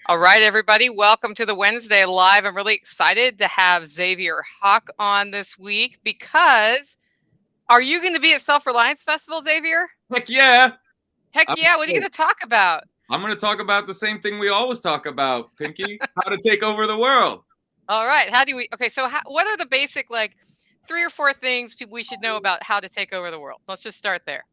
All right, everybody, welcome to the Wednesday Live. I'm really excited to have Xavier Hawk on this week because are you going to be at Self Reliance Festival, Xavier? Heck yeah. Heck I'm yeah, what are you going stoked. to talk about? I'm going to talk about the same thing we always talk about, Pinky, how to take over the world. All right, how do we, okay, so what are the basic, like, 3 or 4 things we should know about how to take over the world? Let's just start there.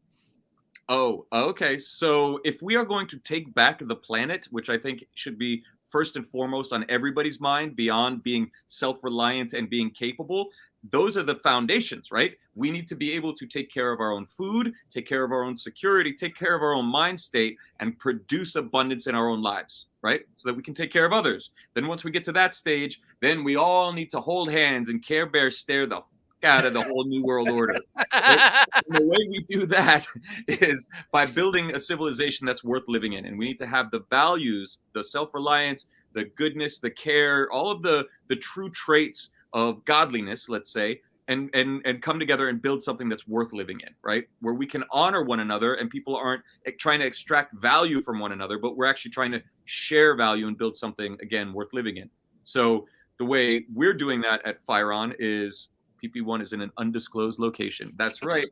Oh, okay. So if we are going to take back the planet, which I think should be first and foremost on everybody's mind beyond being self-reliant and being capable, those are the foundations, right? We need to be able to take care of our own food, take care of our own security, take care of our own mind state, and produce abundance in our own lives, right? So that we can take care of others. Then once we get to that stage, then we all need to hold hands and Care Bear stare the out of the whole new world order. Right? And the way we do that is by building a civilization that's worth living in. And we need to have the values, the self-reliance, the goodness, the care, all of the true traits of godliness, let's say, and come together and build something that's worth living in, right? Where we can honor one another and people aren't trying to extract value from one another, but we're actually trying to share value and build something, again, worth living in. So the way we're doing that at Firon is PP1 is in an undisclosed location. That's right.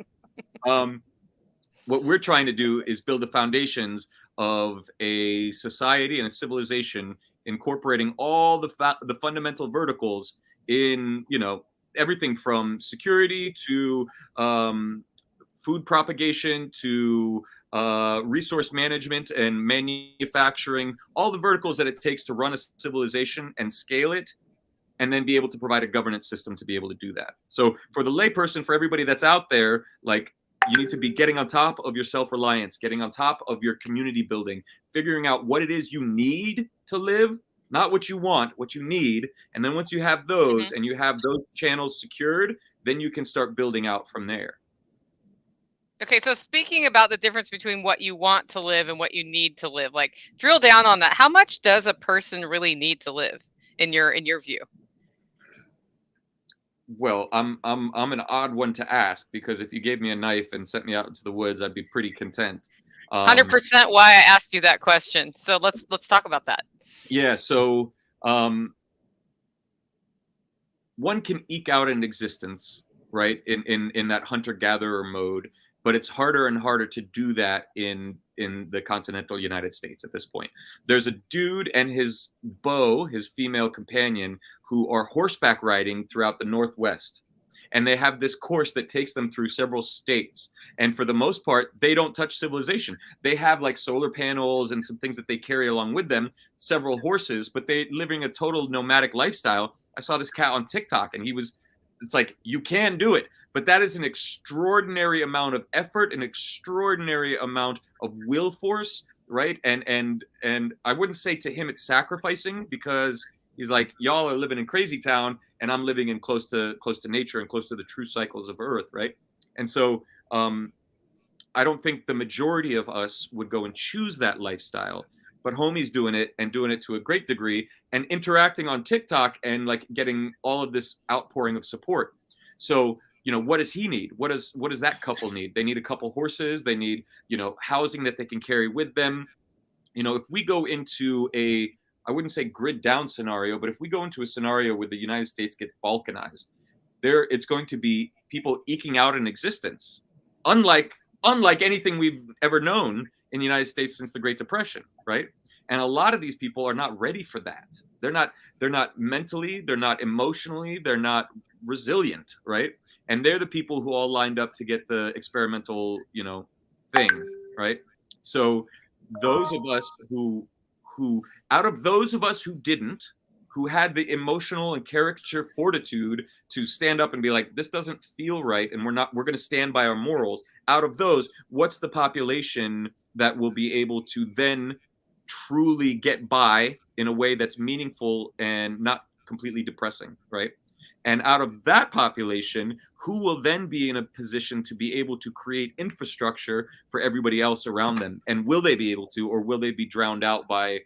Um, what we're trying to do is build the foundations of a society and a civilization incorporating all the fundamental verticals in, everything from security to food propagation to resource management and manufacturing, all the verticals that it takes to run a civilization and scale it, and then be able to provide a governance system to be able to do that. So for the layperson, for everybody that's out there, like, you need to be getting on top of your self-reliance, getting on top of your community building, figuring out what it is you need to live, not what you want, what you need. And then once you have those Mhm. and you have those channels secured, then you can start building out from there. Okay, so speaking about the difference between what you want to live and what you need to live, like, drill down on that. How much does a person really need to live in your view? Well, I'm an odd one to ask because if you gave me a knife and sent me out into the woods, I'd be pretty content. Um, 100% why I asked you that question. So let's talk about that. yeah, so um, one can eke out an existence, right, in that hunter gatherer mode, but it's harder and harder to do that in the continental United States at this point. There's a dude and his beau, his female companion, who are horseback riding throughout the Northwest. And they have this course that takes them through several states. And for the most part, they don't touch civilization. They have like solar panels and some things that they carry along with them, several horses, but they living a total nomadic lifestyle. I saw this cat on TikTok and it's like, you can do it. But that is an extraordinary amount of effort, an extraordinary amount of will force, right? And I wouldn't say to him it's sacrificing because he's like, y'all are living in crazy town and I'm living in close to nature and close to the true cycles of Earth, right? And so I don't think the majority of us would go and choose that lifestyle, but homie's doing it and doing it to a great degree and interacting on TikTok and like getting all of this outpouring of support. So, what does he need? What does that couple need? They need a couple horses. They need, housing that they can carry with them. If we go into I wouldn't say grid down scenario, but if we go into a scenario where the United States gets balkanized, it's going to be people eking out an existence, unlike anything we've ever known in the United States since the Great Depression, right? And a lot of these people are not ready for that. They're not mentally, they're not emotionally, they're not resilient, right? And they're the people who all lined up to get the experimental, thing, right? So those of us who out of those of us who didn't, who had the emotional and caricature fortitude to stand up and be like, this doesn't feel right, and we're going to stand by our morals. Out of those, what's the population that will be able to then truly get by in a way that's meaningful and not completely depressing, right? And out of that population, who will then be in a position to be able to create infrastructure for everybody else around them? And will they be able to, or will they be drowned out by,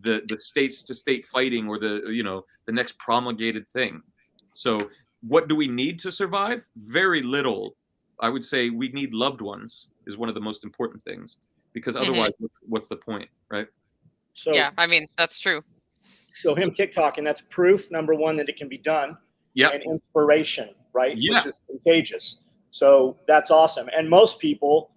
the states to state fighting or the next promulgated thing? So what do we need to survive? Very little. I would say we need loved ones is one of the most important things, because Mm-hmm. otherwise what's the point, right? So Yeah, I mean, that's true. so him TikToking, that's proof, number one, that it can be done, Yep. and inspiration, right? Yeah. Which is contagious. So that's awesome. And most people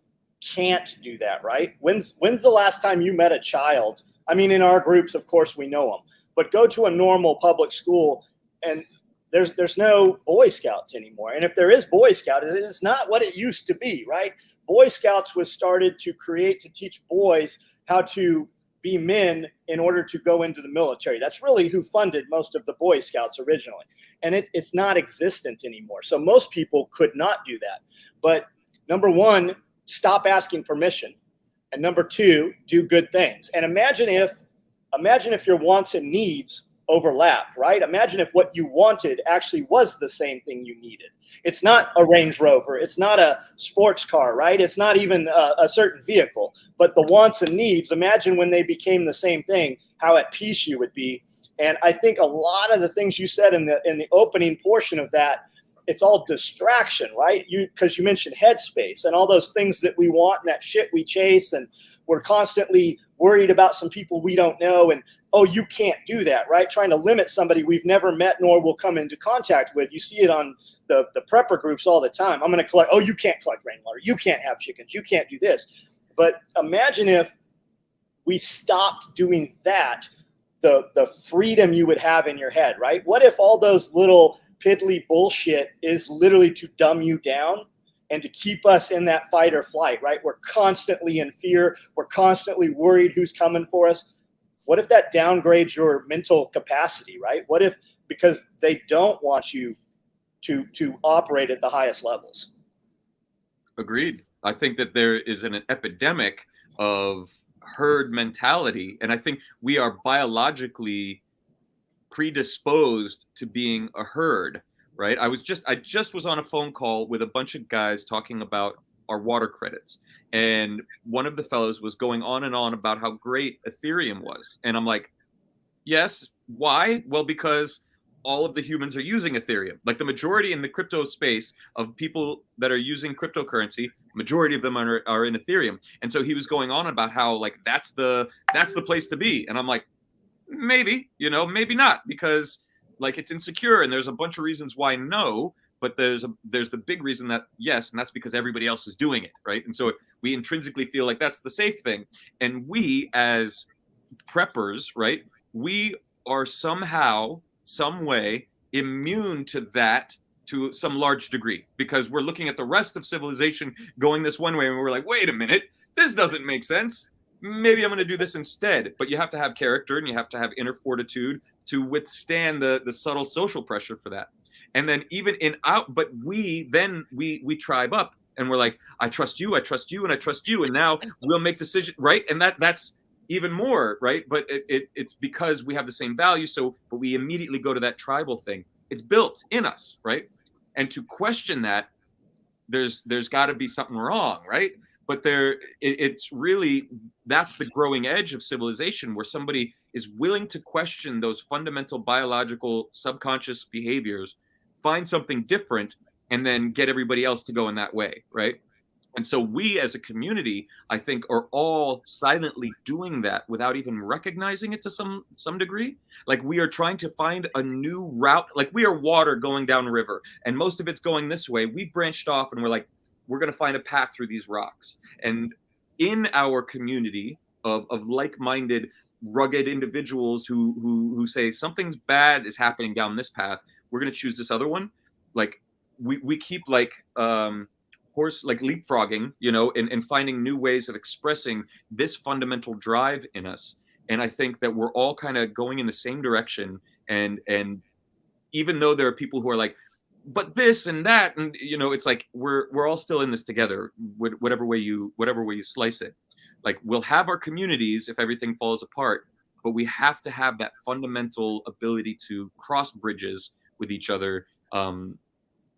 can't do that, right? When's the last time you met a child? I mean, in our groups, of course, we know them, but go to a normal public school and there's no Boy Scouts anymore. And if there is Boy Scout, it is not what it used to be, right? Boy Scouts was started to create to teach boys how to be men in order to go into the military. That's really who funded most of the Boy Scouts originally. And it's not existent anymore. So most people could not do that. But number one, stop asking permission. And number two, do good things. And imagine if your wants and needs overlapped, right? Imagine if what you wanted actually was the same thing you needed. It's not a Range Rover. It's not a sports car, right? It's not even a certain vehicle. But the wants and needs, imagine when they became the same thing, how at peace you would be. And I think a lot of the things you said in the opening portion of that, it's all distraction, right? Because you mentioned headspace and all those things that we want and that shit we chase, and we're constantly worried about some people we don't know, and oh, you can't do that, right? Trying to limit somebody we've never met nor will come into contact with. You see it on the prepper groups all the time. I'm going to collect. Oh, you can't collect rainwater. You can't have chickens. You can't do this. But imagine if we stopped doing that, the freedom you would have in your head, right? What if all those little piddly bullshit is literally to dumb you down and to keep us in that fight or flight, right? We're constantly in fear. We're constantly worried who's coming for us. What if that downgrades your mental capacity, right? What if, because they don't want you to operate at the highest levels? Agreed. I think that there is an epidemic of herd mentality, and I think we are biologically predisposed to being a herd, right? I just was on a phone call with a bunch of guys talking about our water credits, and one of the fellows was going on and on about how great Ethereum was, and I'm like, yes, why? Well, because all of the humans are using Ethereum. Like the majority in the crypto space of people that are using cryptocurrency, majority of them are in Ethereum. And so he was going on about how like that's the place to be. And I'm like, maybe, maybe not, because like it's insecure and there's a bunch of reasons why no, but there's the big reason that yes, and that's because everybody else is doing it, right? And so we intrinsically feel like that's the safe thing. And we as preppers, right? We are somehow, some way immune to that to some large degree because we're looking at the rest of civilization going this one way and we're like, wait a minute, this doesn't make sense. Maybe I'm going to do this instead. But you have to have character and you have to have inner fortitude to withstand the subtle social pressure for that. And then even but we tribe up and we're like, I trust you, and I trust you, and now we'll make decisions, right? And that's even more, right? But it's because we have the same value. But we immediately go to that tribal thing. It's built in us, right? And to question that, there's got to be something wrong, right? But it's really, that's the growing edge of civilization, where somebody is willing to question those fundamental biological subconscious behaviors, find something different, and then get everybody else to go in that way, right? And so we as a community, I think, are all silently doing that without even recognizing it to some degree. Like we are trying to find a new route. Like we are water going down a river and most of it's going this way. We branched off and we're like, we're going to find a path through these rocks. And in our community of like-minded, rugged individuals who say something's bad is happening down this path, we're going to choose this other one. Like we keep like, horse like leapfrogging, and finding new ways of expressing this fundamental drive in us. And I think that we're all kind of going in the same direction. And even though there are people who are like, but this and that, and it's like we're all still in this together, whatever way you slice it. Like we'll have our communities if everything falls apart, but we have to have that fundamental ability to cross bridges with each other.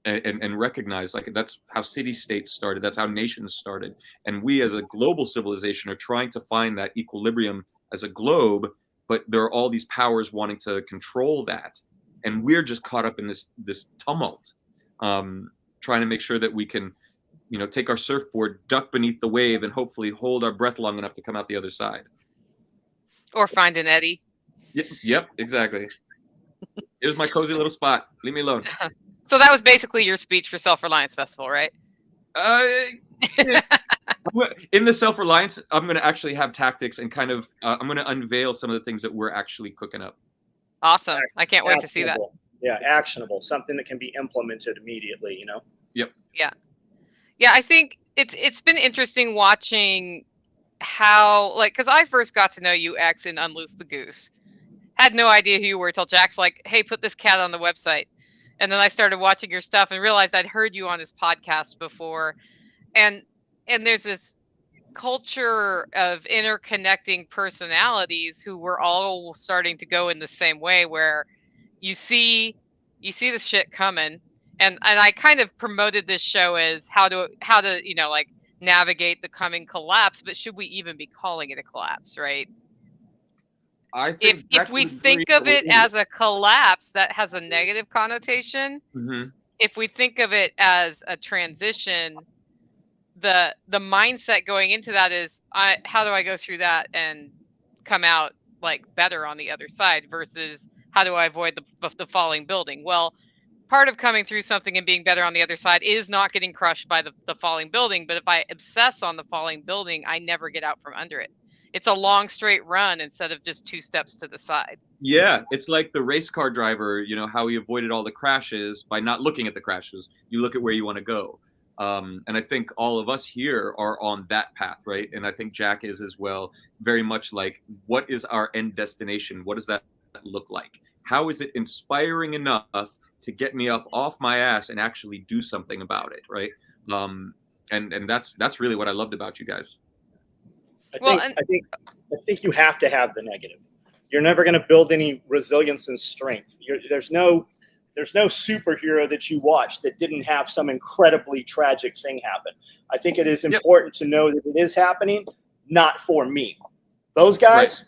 And recognize, like, that's how city states started, that's how nations started, and we as a global civilization are trying to find that equilibrium as a globe, but there are all these powers wanting to control that, and we're just caught up in this tumult, trying to make sure that we can take our surfboard, duck beneath the wave, and hopefully hold our breath long enough to come out the other side. Or find an Eddie. Yep, exactly. Here's my cozy little spot. Leave me alone. So that was basically your speech for Self-Reliance Festival, right? In the self-reliance, I'm going to actually have tactics and kind of I'm going to unveil some of the things that we're actually cooking up. Awesome. I can't wait to see that. Yeah, actionable, something that can be implemented immediately, you know? Yep. Yeah, I think it's been interesting watching how, like, because I first got to know you, X, in Unloose the Goose. Had no idea who you were till Jack's like, hey, put this cat on the website. And then I started watching your stuff and realized I'd heard you on his podcast before. And there's this culture of interconnecting personalities who were all starting to go in the same way, where you see this shit coming. And I kind of promoted this show as how to like navigate the coming collapse, but should we even be calling it a collapse, right? I think if we think of it as a collapse, that has a negative connotation. Mm-hmm. If we think of it as a transition, the mindset going into that is, how do I go through that and come out like better on the other side, versus how do I avoid the falling building? Well, part of coming through something and being better on the other side is not getting crushed by the falling building. But if I obsess on the falling building, I never get out from under it. It's a long straight run instead of just 2 steps to the side. Yeah, it's like the race car driver, you know, how he avoided all the crashes by not looking at the crashes. You look at where you want to go. And I think all of us here are on that path, right? And I think Jack is as well, very much like, what is our end destination? What does that look like? How is it inspiring enough to get me up off my ass and actually do something about it, right? And that's really what I loved about you guys. I think you have to have the negative. You're never going to build any resilience and strength. There's no superhero that you watch that didn't have some incredibly tragic thing happen. I think it is important to know that it is happening, not for me. Those guys,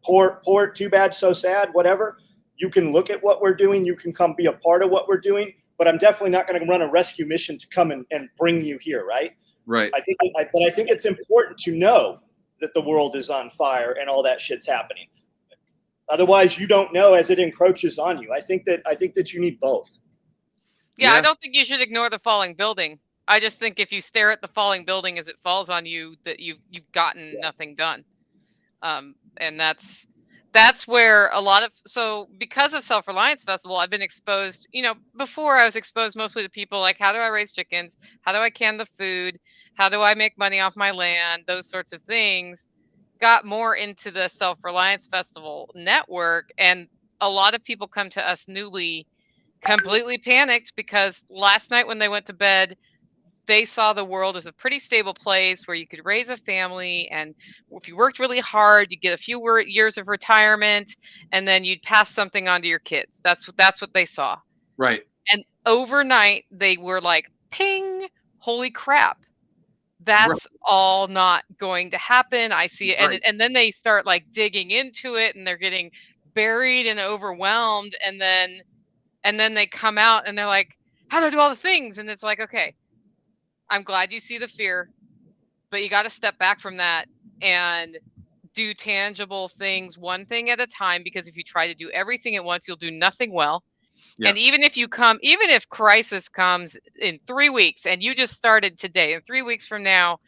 right. Poor, too bad, so sad, whatever. You can look at what we're doing. You can come be a part of what we're doing, but I'm definitely not going to run a rescue mission to come and bring you here, right? Right. I think it's important to know that the world is on fire and all that shit's happening. Otherwise, you don't know as it encroaches on you. I think that you need both. Yeah, I don't think you should ignore the falling building. I just think if you stare at the falling building as it falls on you, that you've gotten nothing done. And that's where because of Self-Reliance Festival, I've been exposed, before I was exposed mostly to people like, how do I raise chickens? How do I can the food? How do I make money off my land? Those sorts of things. Got more into the Self-Reliance Festival network, and a lot of people come to us newly completely panicked because last night when they went to bed, they saw the world as a pretty stable place where you could raise a family, and if you worked really hard, you'd get a few years of retirement, and then you'd pass something on to your kids. That's what they saw. Right. And overnight, they were like, ping, holy crap. That's all not going to happen. I see it. And then they start like digging into it, and they're getting buried and overwhelmed. And then they come out and they're like, how do I do all the things? And it's like, okay, I'm glad you see the fear, but you got to step back from that and do tangible things, one thing at a time, because if you try to do everything at once, you'll do nothing well. Yeah. And even if crisis comes in 3 weeks and you just started today, and 3 weeks from now,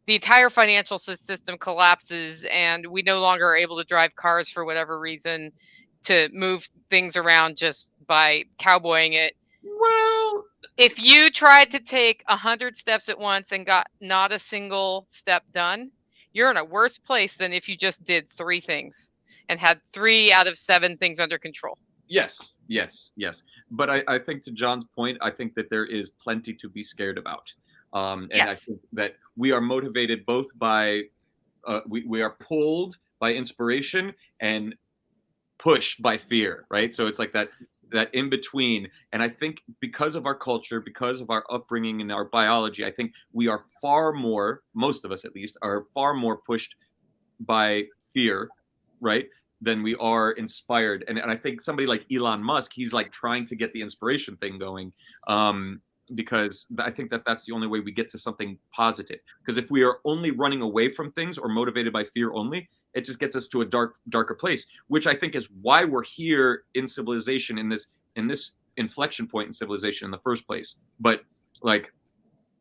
the entire financial system collapses and we no longer are able to drive cars for whatever reason, to move things around just by cowboying it. Well, if you tried to take 100 steps at once and got not a single step done, you're in a worse place than if you just did 3 things and had 3 out of 7 things under control. Yes. But I think, to John's point, I think that there is plenty to be scared about. And I think that we are motivated both by, we are pulled by inspiration and pushed by fear, right? So it's like that in between. And I think because of our culture, because of our upbringing and our biology, I think we are far more, most of us at least, are far more pushed by fear, right, than we are inspired. And I think somebody like Elon Musk, he's like trying to get the inspiration thing going, because I think that's the only way we get to something positive. Because if we are only running away from things or motivated by fear only, it just gets us to a darker place, which I think is why we're here in civilization, in this inflection point in civilization in the first place. But like,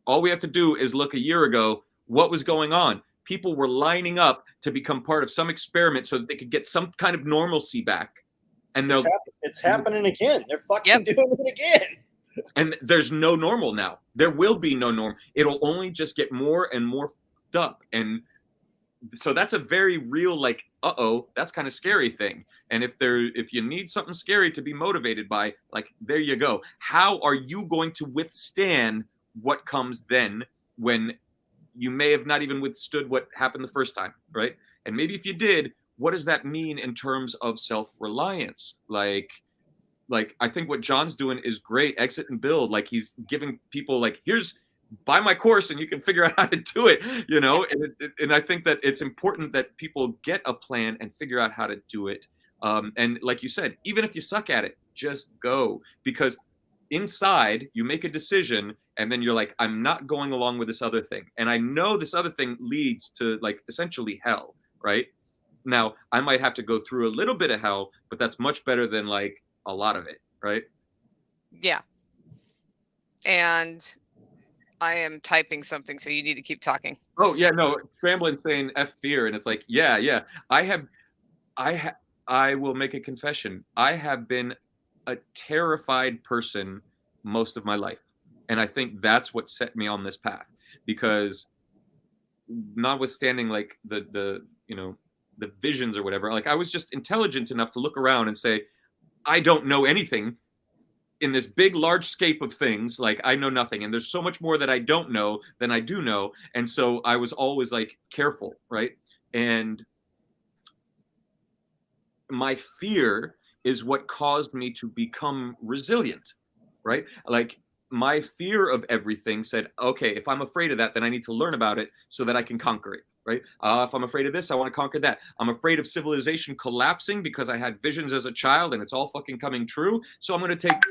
all we have to do is look a year ago, what was going on? People were lining up to become part of some experiment so that they could get some kind of normalcy back. And it's happening again. They're fucking doing it again. And there's no normal now. There will be no norm. It'll only just get more and more fucked up. And so that's a very real, like, that's kind of scary thing. And if you need something scary to be motivated by, like, there you go. How are you going to withstand what comes then when you may have not even withstood what happened the first time, right? And maybe if you did, what does that mean in terms of self-reliance? Like I think what John's doing is great. Exit and build. Like, he's giving people, like, buy my course and you can figure out how to do it, you know? And I think that it's important that people get a plan and figure out how to do it. And like you said, even if you suck at it, just go. Because inside you make a decision and then you're like, I'm not going along with this other thing. And I know this other thing leads to, like, essentially hell, right? Now, I might have to go through a little bit of hell, but that's much better than, like, a lot of it, right? Yeah. And I am typing something, so you need to keep talking. Oh, yeah, no, Scrambling saying F fear, and it's like, yeah. I will make a confession. I have been a terrified person most of my life. And I think that's what set me on this path, because notwithstanding, like, the visions or whatever, like, I was just intelligent enough to look around and say, I don't know anything in this big, large scape of things. Like, I know nothing. And there's so much more that I don't know than I do know. And so I was always, like, careful, right? And my fear is what caused me to become resilient, right? Like, my fear of everything said, okay, if I'm afraid of that, then I need to learn about it so that I can conquer it, right? If I'm afraid of this, I want to conquer that. I'm afraid of civilization collapsing because I had visions as a child and it's all fucking coming true. So I'm going to take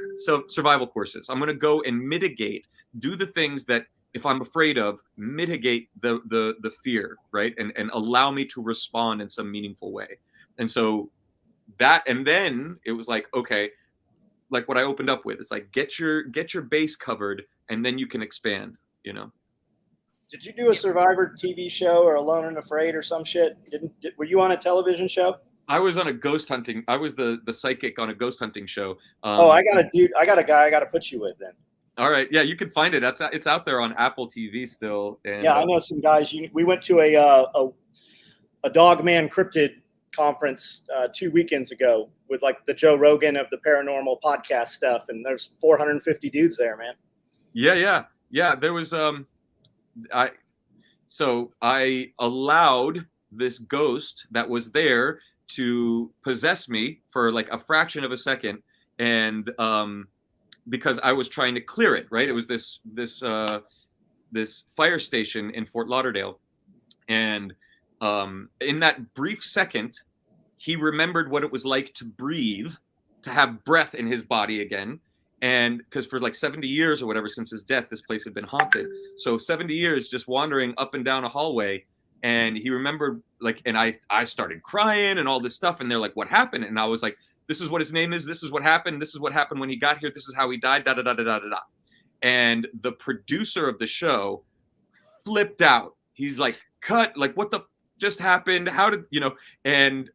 survival courses. I'm going to go and mitigate, do the things that, if I'm afraid of, mitigate the fear, right? And allow me to respond in some meaningful way. And so and then it was like, okay, like what I opened up with, it's like, get your base covered and then you can expand, you know? Did you do a Survivor TV show or Alone and Afraid or some shit? Were you on a television show? I was on a ghost hunting. I was the psychic on a ghost hunting show. I got a guy I got to put you with then. All right. Yeah, you can find it. It's out there on Apple TV still. And, yeah, I know some guys. We went to a Dogman Cryptid conference 2 weekends ago with, like, the Joe Rogan of the paranormal podcast stuff, and there's 450 dudes there, man. Yeah. There was I allowed this ghost that was there to possess me for, like, a fraction of a second, and because I was trying to clear it, right? It was this fire station in Fort Lauderdale, and in that brief second, he remembered what it was like to breathe, to have breath in his body again. And because for, like, 70 years or whatever since his death, this place had been haunted. So 70 years just wandering up and down a hallway. And he remembered, like, and I started crying and all this stuff. And they're like, what happened? And I was like, this is what his name is. This is what happened. This is what happened when he got here. This is how he died. Da da da da da da. And the producer of the show flipped out. He's like, cut. Like, what the just happened? How did, you know? And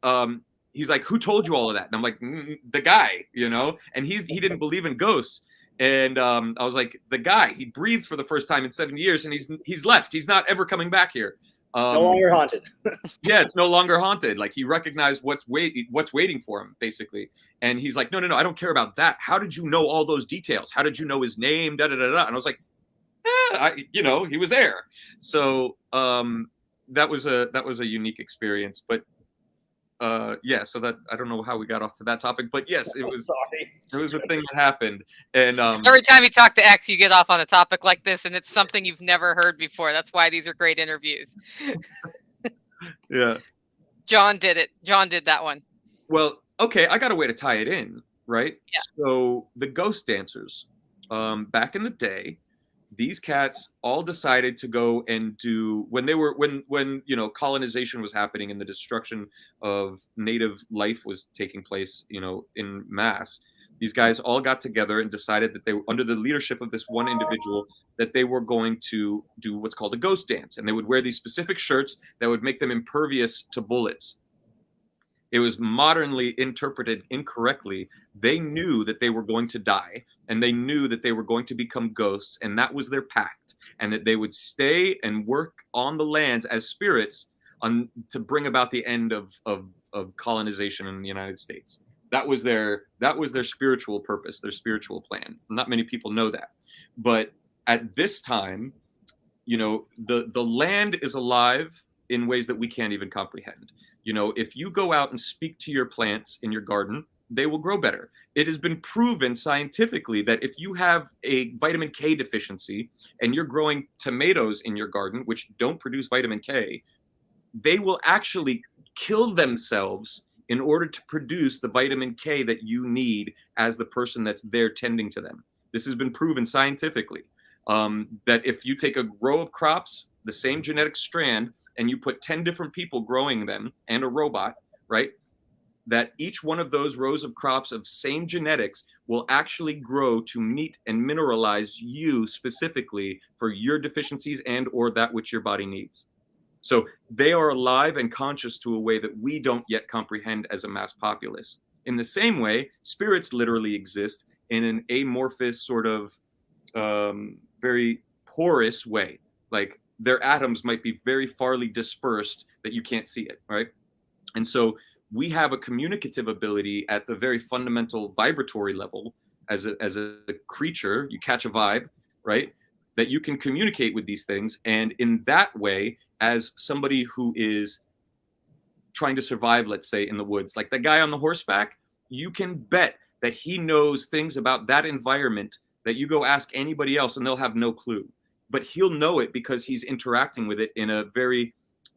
he's like, who told you all of that? And I'm like, the guy, you know? And he didn't believe in ghosts. And I was like, the guy, he breathes for the first time in 70 years, and he's left. He's not ever coming back here. No longer haunted. Yeah, it's no longer haunted. Like, he recognized what's waiting for him, basically. And he's like, no, I don't care about that. How did you know all those details? How did you know his name? Da da da da. And I was like, he was there. So that was a unique experience. But so that, I don't know how we got off to that topic, but yes, it was a thing that happened. And every time you talk to X, you get off on a topic like this, and it's something you've never heard before. That's why these are great interviews. Yeah. John did it. John did that one. Well, okay, I got a way to tie it in, right? Yeah. So the ghost dancers, back in the day, these cats all decided to go and do when colonization was happening and the destruction of native life was taking place, in mass. These guys all got together and decided that they were under the leadership of this one individual that they were going to do what's called a ghost dance, and they would wear these specific shirts that would make them impervious to bullets. It was modernly interpreted incorrectly. They knew that they were going to die, and they knew that they were going to become ghosts, and that was their pact, and that they would stay and work on the lands as spirits to bring about the end of colonization in the United States. That was their spiritual purpose, their spiritual plan. Not many people know that. But at this time, the land is alive in ways that we can't even comprehend. If you go out and speak to your plants in your garden, they will grow better. It has been proven scientifically that if you have a vitamin K deficiency and you're growing tomatoes in your garden, which don't produce vitamin K, they will actually kill themselves in order to produce the vitamin K that you need as the person that's there tending to them. This has been proven scientifically, that if you take a row of crops, the same genetic strand, and you put 10 different people growing them and a robot, right, that each one of those rows of crops of same genetics will actually grow to meet and mineralize you specifically for your deficiencies and or that which your body needs. So they are alive and conscious to a way that we don't yet comprehend as a mass populace. In the same way, spirits literally exist in an amorphous sort of very porous way. Like their atoms might be very farly dispersed that you can't see it, right? And so we have a communicative ability at the very fundamental vibratory level as a creature. You catch a vibe, right? That you can communicate with these things. And in that way, as somebody who is trying to survive, let's say, in the woods, like the guy on the horseback, you can bet that he knows things about that environment that you go ask anybody else and they'll have no clue. But he'll know it because he's interacting with it in a very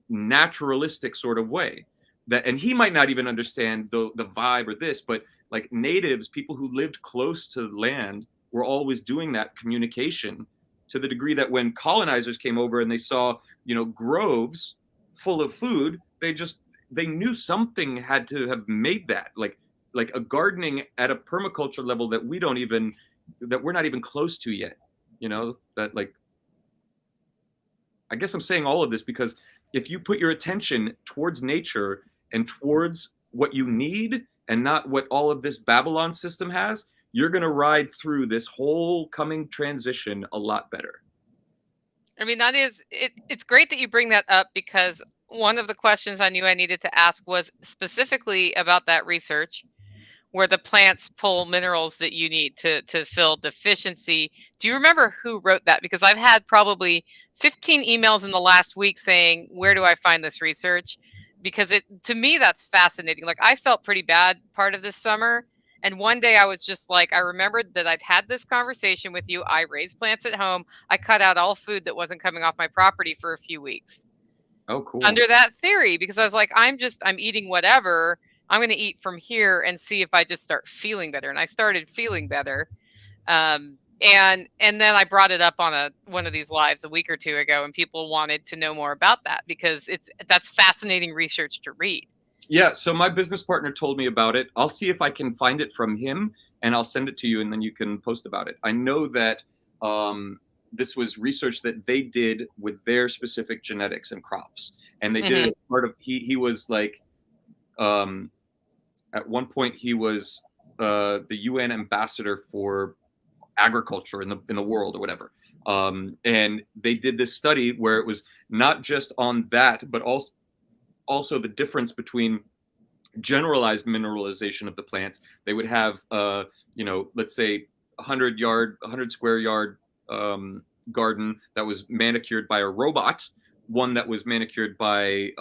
naturalistic sort of way. And he might not even understand the vibe or this, but like natives, people who lived close to land, were always doing that communication, to the degree that when colonizers came over and they saw, groves full of food, they knew something had to have made that, like a gardening at a permaculture level that we're not even close to yet. That, like, I guess I'm saying all of this because if you put your attention towards nature and towards what you need and not what all of this Babylon system has, you're going to ride through this whole coming transition a lot better. I mean, it's great that you bring that up, because one of the questions I knew I needed to ask was specifically about that research where the plants pull minerals that you need to fill deficiency. Do you remember who wrote that? Because I've had probably 15 emails in the last week saying, where do I find this research? Because to me, that's fascinating. Like, I felt pretty bad part of this summer. And one day I was just like, I remembered that I'd had this conversation with you. I raised plants at home. I cut out all food that wasn't coming off my property for a few weeks. Oh, cool. Under that theory, because I was like, I'm eating whatever. I'm going to eat from here and see if I just start feeling better. And I started feeling better. And then I brought it up on one of these lives a week or two ago, and people wanted to know more about that because that's fascinating research to read. Yeah, so my business partner told me about it. I'll see if I can find it from him, and I'll send it to you, and then you can post about it. I know that this was research that they did with their specific genetics and crops, and they did it as part of. He was like, at one point he was the UN ambassador for agriculture in the world or whatever, and they did this study where it was not just on that, but also the difference between generalized mineralization of the plant. They would have, let's say 100 square yard garden that was manicured by a robot, one that was manicured by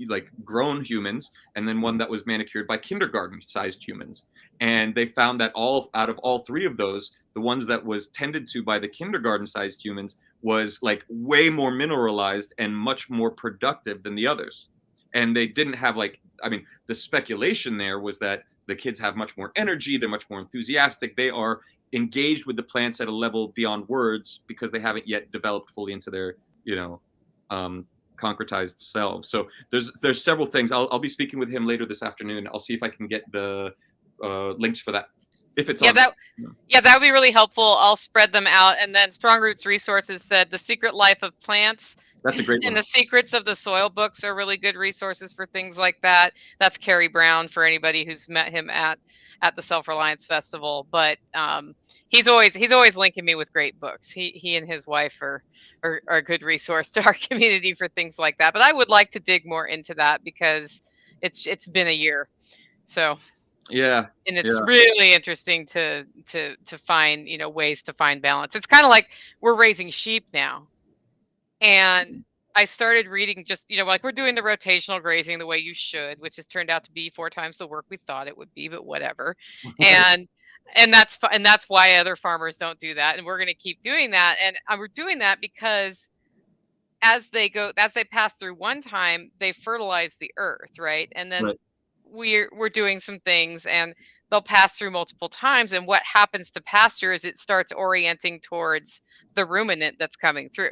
like grown humans, and then one that was manicured by kindergarten sized humans. And they found that out of all three of those, the ones that was tended to by the kindergarten sized humans was like way more mineralized and much more productive than the others. And they didn't have the speculation there was that the kids have much more energy, they're much more enthusiastic, they are engaged with the plants at a level beyond words because they haven't yet developed fully into their, concretized selves. So there's several things. I'll be speaking with him later this afternoon. I'll see if I can get the links for that. If it's yeah, on. that would be really helpful. I'll spread them out. And then Strong Roots Resources said The Secret Life of Plants. That's a great one. And The Secrets of the Soil books are really good resources for things like that. That's Kerry Brown for anybody who's met him at the Self-Reliance Festival. But he's always linking me with great books. He and his wife are a good resource to our community for things like that. But I would like to dig more into that because it's been a year. So yeah, and it's really interesting to find ways to find balance. It's kind of like we're raising sheep now, and I started reading just like we're doing the rotational grazing the way you should, which has turned out to be 4 times the work we thought it would be, but whatever. and that's why other farmers don't do that, and we're going to keep doing that. And we're doing that because as they pass through one time, they fertilize the earth, right? And then we're doing some things, and they'll pass through multiple times. And what happens to pasture is it starts orienting towards the ruminant that's coming through.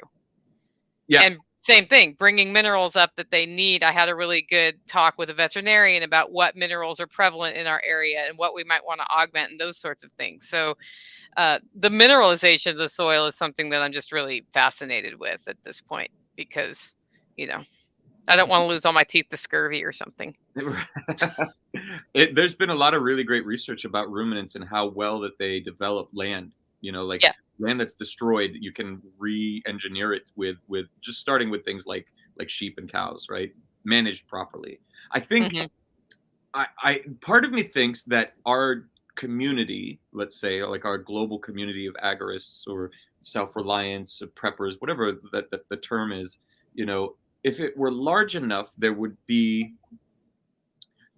Yeah. And same thing, bringing minerals up that they need. I had a really good talk with a veterinarian about what minerals are prevalent in our area and what we might want to augment and those sorts of things. So the mineralization of the soil is something that I'm just really fascinated with at this point because, I don't want to lose all my teeth to scurvy or something. There's been a lot of really great research about ruminants and how well that they develop land. Land that's destroyed, you can re-engineer it with just starting with things like sheep and cows, right? Managed properly. I think I part of me thinks that our community, let's say like our global community of agorists or self-reliance, preppers, whatever that the term is, if it were large enough, there would be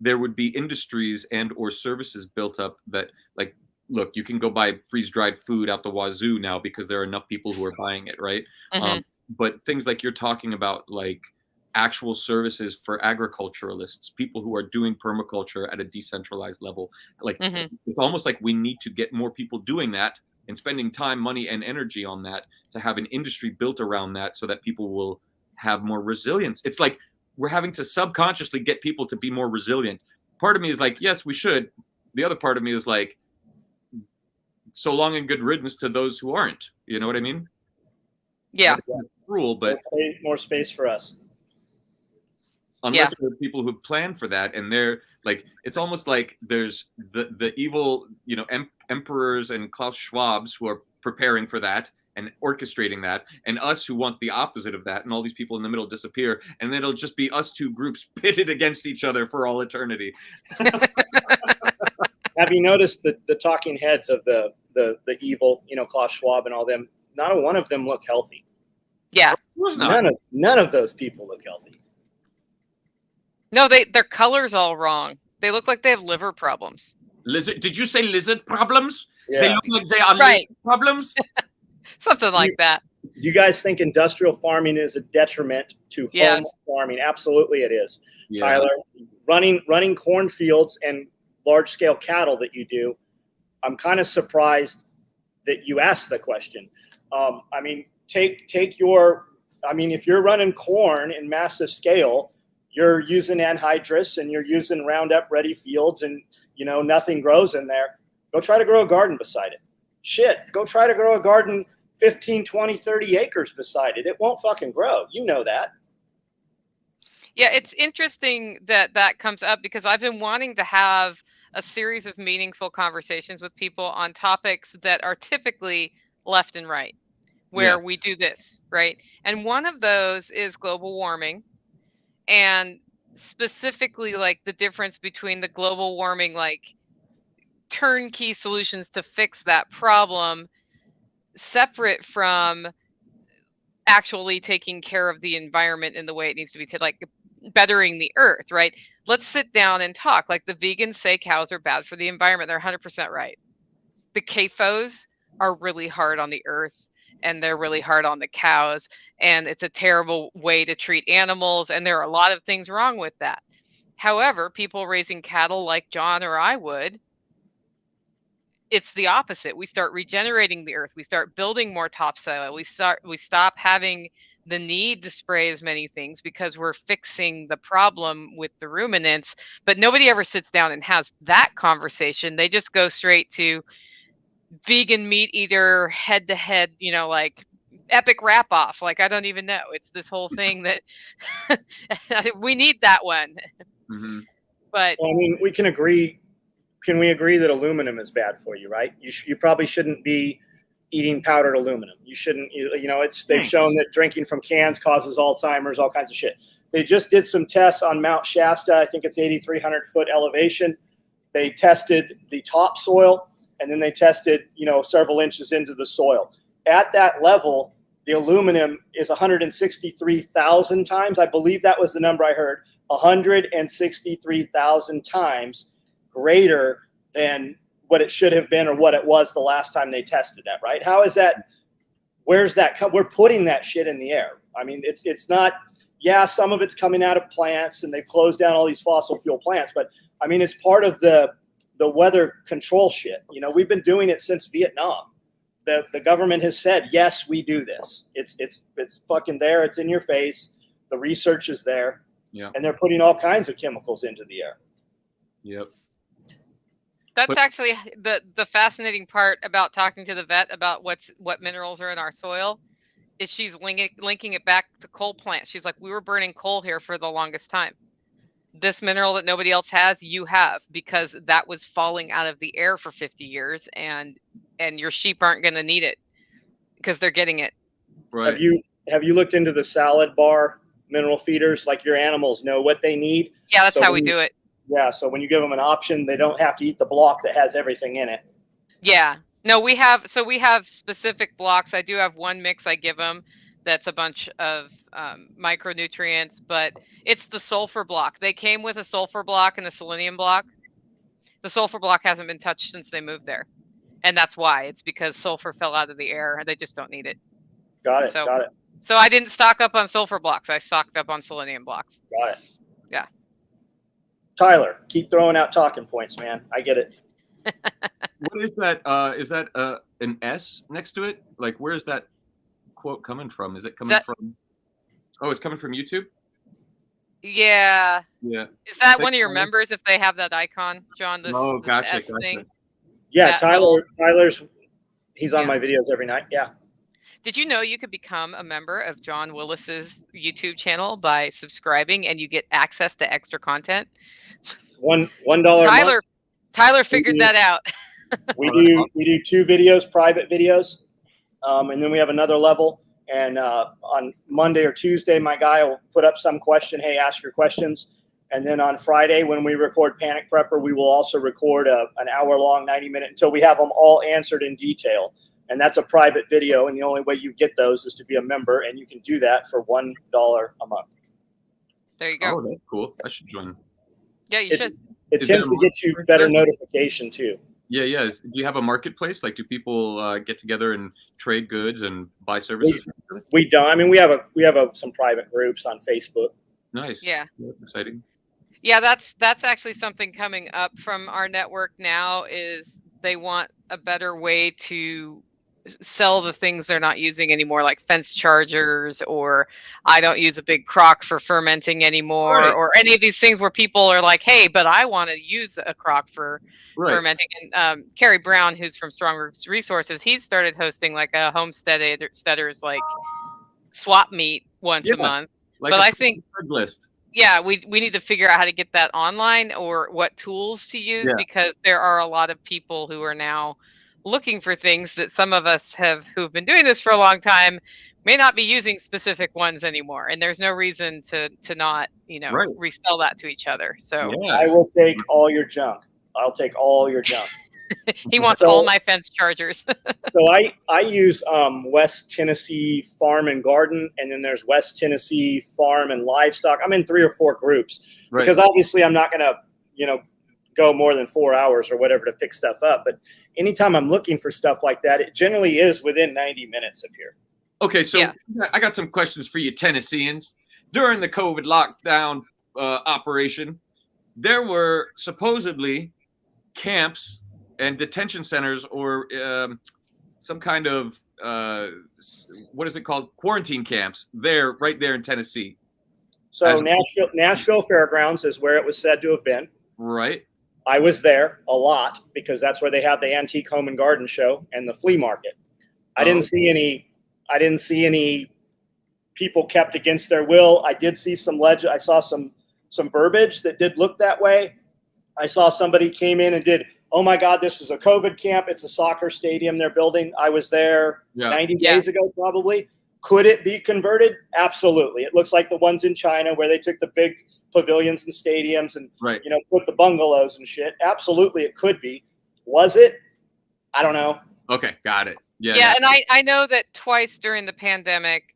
industries and or services built up that, like, look, you can go buy freeze-dried food out the wazoo now because there are enough people who are buying it, right? But things like you're talking about, like actual services for agriculturalists, people who are doing permaculture at a decentralized level, like it's almost like we need to get more people doing that and spending time, money, and energy on that to have an industry built around that so that people will have more resilience. It's like we're having to subconsciously get people to be more resilient. Part of me is like, yes, we should. The other part of me is like, so long and good riddance to those who aren't. You know what I mean? Yeah. That's cruel, but more space for us. Unless there are people who plan for that, and they're like, it's almost like there's the evil, emperors and Klaus Schwabs who are preparing for that and orchestrating that, and us who want the opposite of that, and all these people in the middle disappear, and then it'll just be us two groups pitted against each other for all eternity. Have you noticed the talking heads of the evil, Klaus Schwab and all them? Not one of them look healthy. Yeah, none of those people look healthy. No, their color's all wrong. They look like they have liver problems. Lizard? Did you say lizard problems? Yeah. They look like they are lizard problems. Something like that. Do you guys think industrial farming is a detriment to home farming? Absolutely, it is. Yeah. Tyler, running cornfields and large-scale cattle that you do, I'm kind of surprised that you asked the question. If you're running corn in massive scale, you're using anhydrous and you're using Roundup Ready fields, and nothing grows in there. Go try to grow a garden beside it. Go try to grow a garden 15, 20, 30 acres beside it. It won't fucking grow. You know that. Yeah, it's interesting that comes up because I've been wanting to have a series of meaningful conversations with people on topics that are typically left and right, where we do this, right? And one of those is global warming, and specifically like the difference between the global warming, like turnkey solutions to fix that problem, separate from actually taking care of the environment in the way it needs to be, like bettering the earth, right? Let's sit down and talk. Like the vegans say cows are bad for the environment. They're 100% right. The CAFOs are really hard on the earth, and they're really hard on the cows, and it's a terrible way to treat animals, and there are a lot of things wrong with that. However, people raising cattle like John or I would it's the opposite. We start regenerating the earth. We start building more topsoil. We stop having the need to spray as many things because we're fixing the problem with the ruminants. But nobody ever sits down and has that conversation. They just go straight to vegan meat eater head to head, like epic wrap off. Like, I don't even know. It's this whole thing that we need that one. Mm-hmm. But well, I mean, we can agree. Can we agree that aluminum is bad for you, right? You probably shouldn't be eating powdered aluminum. You shouldn't, they've shown that drinking from cans causes Alzheimer's, all kinds of shit. They just did some tests on Mount Shasta. I think it's 8,300 foot elevation. They tested the topsoil, and then they tested, several inches into the soil. At that level, the aluminum is 163,000 times. I believe that was the number I heard. 163,000 times greater than what it should have been or what it was the last time they tested that, right? How is that? Where's that? We're putting that shit in the air. I mean, it's not, some of it's coming out of plants and they've closed down all these fossil fuel plants, but I mean, it's part of the weather control shit. We've been doing it since Vietnam. The government has said, yes, we do this. It's fucking there. It's in your face. The research is there. Yeah. And they're putting all kinds of chemicals into the air. Yep. That's actually the fascinating part about talking to the vet about what minerals are in our soil is she's linking it back to coal plants. She's like, we were burning coal here for the longest time. This mineral that nobody else has, you have, because that was falling out of the air for 50 years, and your sheep aren't going to need it because they're getting it. Right. Have you looked into the salad bar mineral feeders? Like, your animals know what they need. Yeah, that's how we do it. Yeah, so when you give them an option, they don't have to eat the block that has everything in it. Yeah. No, we have specific blocks. I do have one mix I give them that's a bunch of micronutrients, but it's the sulfur block. They came with a sulfur block and a selenium block. The sulfur block hasn't been touched since they moved there. And that's why. It's because sulfur fell out of the air and they just don't need it. Got it. So I didn't stock up on sulfur blocks. I stocked up on selenium blocks. Got it. Yeah. Tyler, keep throwing out talking points, man. I get it. What is that? Is that an S next to it? Like, where's that quote coming from? Is it coming from? Oh, it's coming from YouTube? Yeah. Yeah. Is that one of your members if they have that icon, John? This gotcha. S thing? Yeah, Tyler's he's on my videos every night. Yeah. Did you know you could become a member of John Willis's YouTube channel by subscribing, and you get access to extra content? $1 a month. Tyler figured that out. We do 2 videos, private videos, and then we have another level. And on Monday or Tuesday, my guy will put up some question. Hey, ask your questions. And then on Friday, when we record Panic Prepper, we will also record an hour-long, 90-minute until we have them all answered in detail. And that's a private video, and the only way you get those is to be a member, and you can do that for $1 a month. There you go. Oh, that's cool. I should join. Yeah, you should. It tends to get you better notification too. Yeah. Do you have a marketplace? Like, do people get together and trade goods and buy services? We don't. I mean, we have some private groups on Facebook. Nice. Yeah. Exciting. Yeah, that's actually something coming up from our network now. Is they want a better way to sell the things they're not using anymore, like fence chargers, or I don't use a big crock for fermenting anymore, right, or any of these things where people are like, hey, but I want to use a crock for fermenting. And Carrie Brown, who's from Strong Roots Resources, he's started hosting like a homesteaders like swap meet once a month. Like, but I think list. Yeah, we need to figure out how to get that online or what tools to use, because there are a lot of people who are now looking for things that some of us who've been doing this for a long time may not be using specific ones anymore. And there's no reason to not, resell that to each other. So I will take all your junk. I'll take all your junk. He wants all my fence chargers. So I use West Tennessee Farm and Garden, and then there's West Tennessee Farm and Livestock. I'm in 3 or 4 groups because obviously I'm not going to, go more than 4 hours or whatever to pick stuff up. But anytime I'm looking for stuff like that, it generally is within 90 minutes of here. Okay, so I got some questions for you Tennesseans. During the COVID lockdown operation, there were supposedly camps and detention centers or some kind of what is it called? Quarantine camps. Right there in Tennessee. So Nashville Fairgrounds is where it was said to have been. Right. I was there a lot because that's where they have the antique home and garden show and the flea market. I didn't see any people kept against their will. I did see some legend. I saw some verbiage that did look that way. I saw somebody came in and did, oh my God, this is a COVID camp. It's a soccer stadium they're building. I was there 90 days ago, probably. Could it be converted? Absolutely. It looks like the ones in China where they took the big pavilions and stadiums and put the bungalows and shit. Absolutely, it could be. Was it? I don't know. Okay, got it. Yeah, and I know that twice during the pandemic,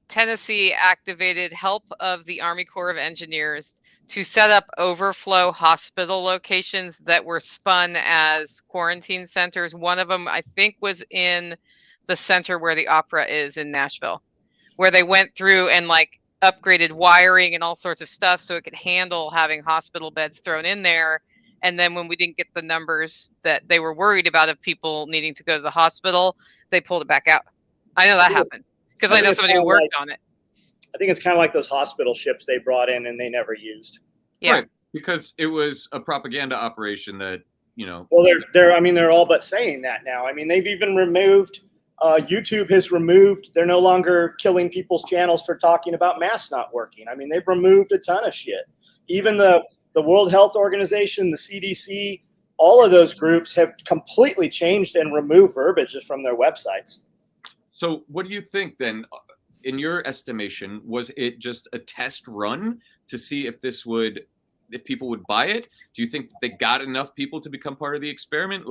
Tennessee activated help of the Army Corps of Engineers to set up overflow hospital locations that were spun as quarantine centers. One of them, I think, was in the center where the opera is in Nashville, where they went through and like upgraded wiring and all sorts of stuff so it could handle having hospital beds thrown in there. And then when we didn't get the numbers that they were worried about of people needing to go to the hospital, they pulled it back out. I know that happened because I know somebody who worked on it. I think it's kind of like those hospital ships they brought in and they never used. Yeah, right. Because it was a propaganda operation that, Well, they're all but saying that now. I mean, they've even removed. YouTube has removed. They're no longer killing people's channels for talking about masks not working. I mean, they've removed a ton of shit. Even the World Health Organization, the CDC, all of those groups have completely changed and removed verbiage from their websites. So what do you think then? In your estimation, was it just a test run to see if people would buy it? Do you think they got enough people to become part of the experiment?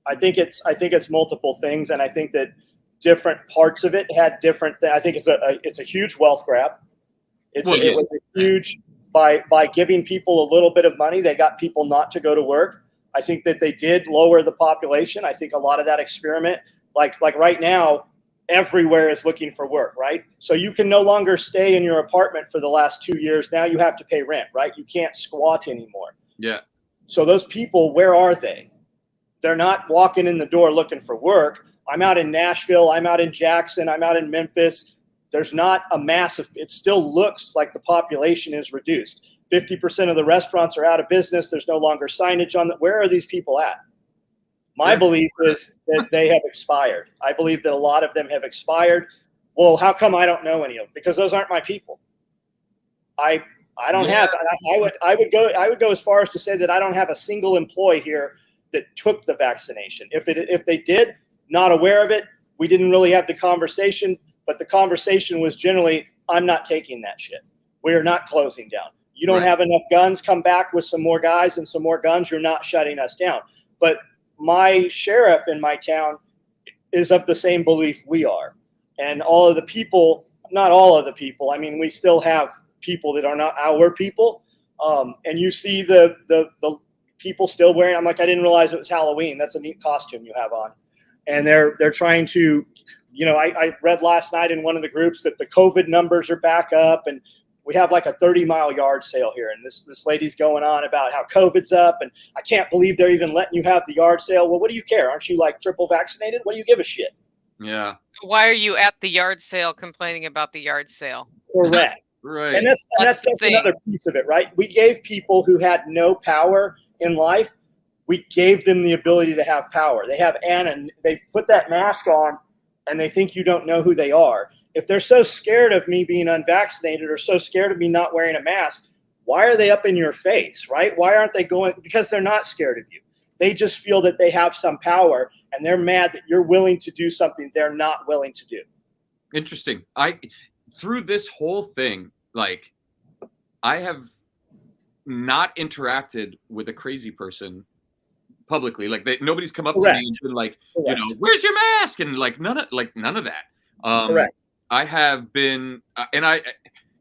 I think it's multiple things, and I think that different parts of it had different. I think it's a huge wealth grab. It was a huge by giving people a little bit of money, they got people not to go to work. I think that they did lower the population. I think a lot of that experiment, like right now, everywhere is looking for work, right? So you can no longer stay in your apartment for the last 2 years. Now you have to pay rent, right? You can't squat anymore. Yeah. So those people, where are they? They're not walking in the door looking for work. I'm out in Nashville. I'm out in Jackson. I'm out in Memphis. There's not a massive, it still looks like the population is reduced. 50% of the restaurants are out of business. There's no longer signage on that. Where are these people at? My belief is that they have expired. I believe that a lot of them have expired. Well, how come I don't know any of them? Because those aren't my people. I don't have. I would go as far as to say that I don't have a single employee here that took the vaccination. If they did, not aware of it. We didn't really have the conversation, but the conversation was generally, I'm not taking that shit. We are not closing down. You don't have enough guns. Come back with some more guys and some more guns. You're not shutting us down. But my sheriff in my town is of the same belief we are. And all of the people, not all of the people, I mean, we still have people that are not our people. And you see the people still wearing, I'm like, I didn't realize it was Halloween. That's a neat costume you have on. And they're trying to, I read last night in one of the groups that the COVID numbers are back up and we have like a 30-mile yard sale here. And this lady's going on about how COVID's up and I can't believe they're even letting you have the yard sale. Well, what do you care? Aren't you like triple vaccinated? What do you give a shit? Yeah. Why are you at the yard sale complaining about the yard sale? Correct. Right. And that's another piece of it, right? We gave people who had no power in life, we gave them the ability to have power. They have they've put that mask on and they think you don't know who they are. If they're so scared of me being unvaccinated or so scared of me not wearing a mask, why are they up in your face, right? Why aren't they going? Because they're not scared of you. They just feel that they have some power and they're mad that you're willing to do something they're not willing to do. Interesting. Through this whole thing, I have not interacted with a crazy person publicly. Nobody's come up to me and been like, where's your mask? And none of that. Correct. I have been,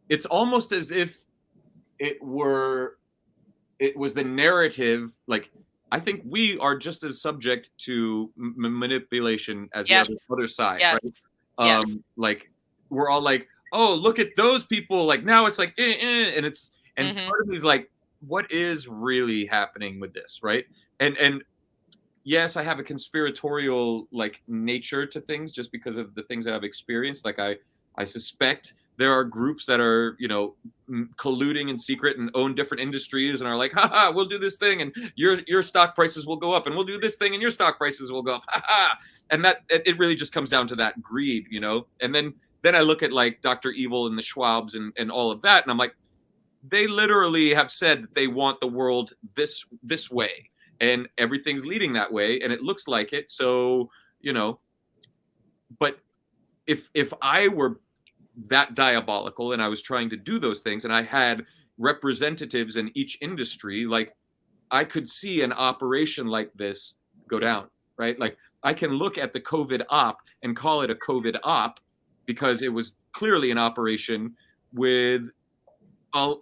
it's almost as if it was the narrative. I think we are just as subject to manipulation as the other side. Yes. Right? We're all like, oh, look at those people. Now it's and part of me is like, what is really happening with this, right? And yes, I have a conspiratorial like nature to things just because of the things that I've experienced. Like I suspect there are groups that are, you know, colluding in secret and own different industries and are like, haha, we'll do this thing and your stock prices will go up, and we'll do this thing and your stock prices will go up. Haha. And that it really just comes down to that greed, you know? And then I look at like Dr. Evil and the Schwabs and all of that, and I'm like, they literally have said that they want the world this way, and everything's leading that way, and it looks like it. So, you know, but if I were that diabolical and I was trying to do those things and I had representatives in each industry, like I could see an operation like this go down, right? Like I can look at the COVID op and call it a COVID op because it was clearly an operation with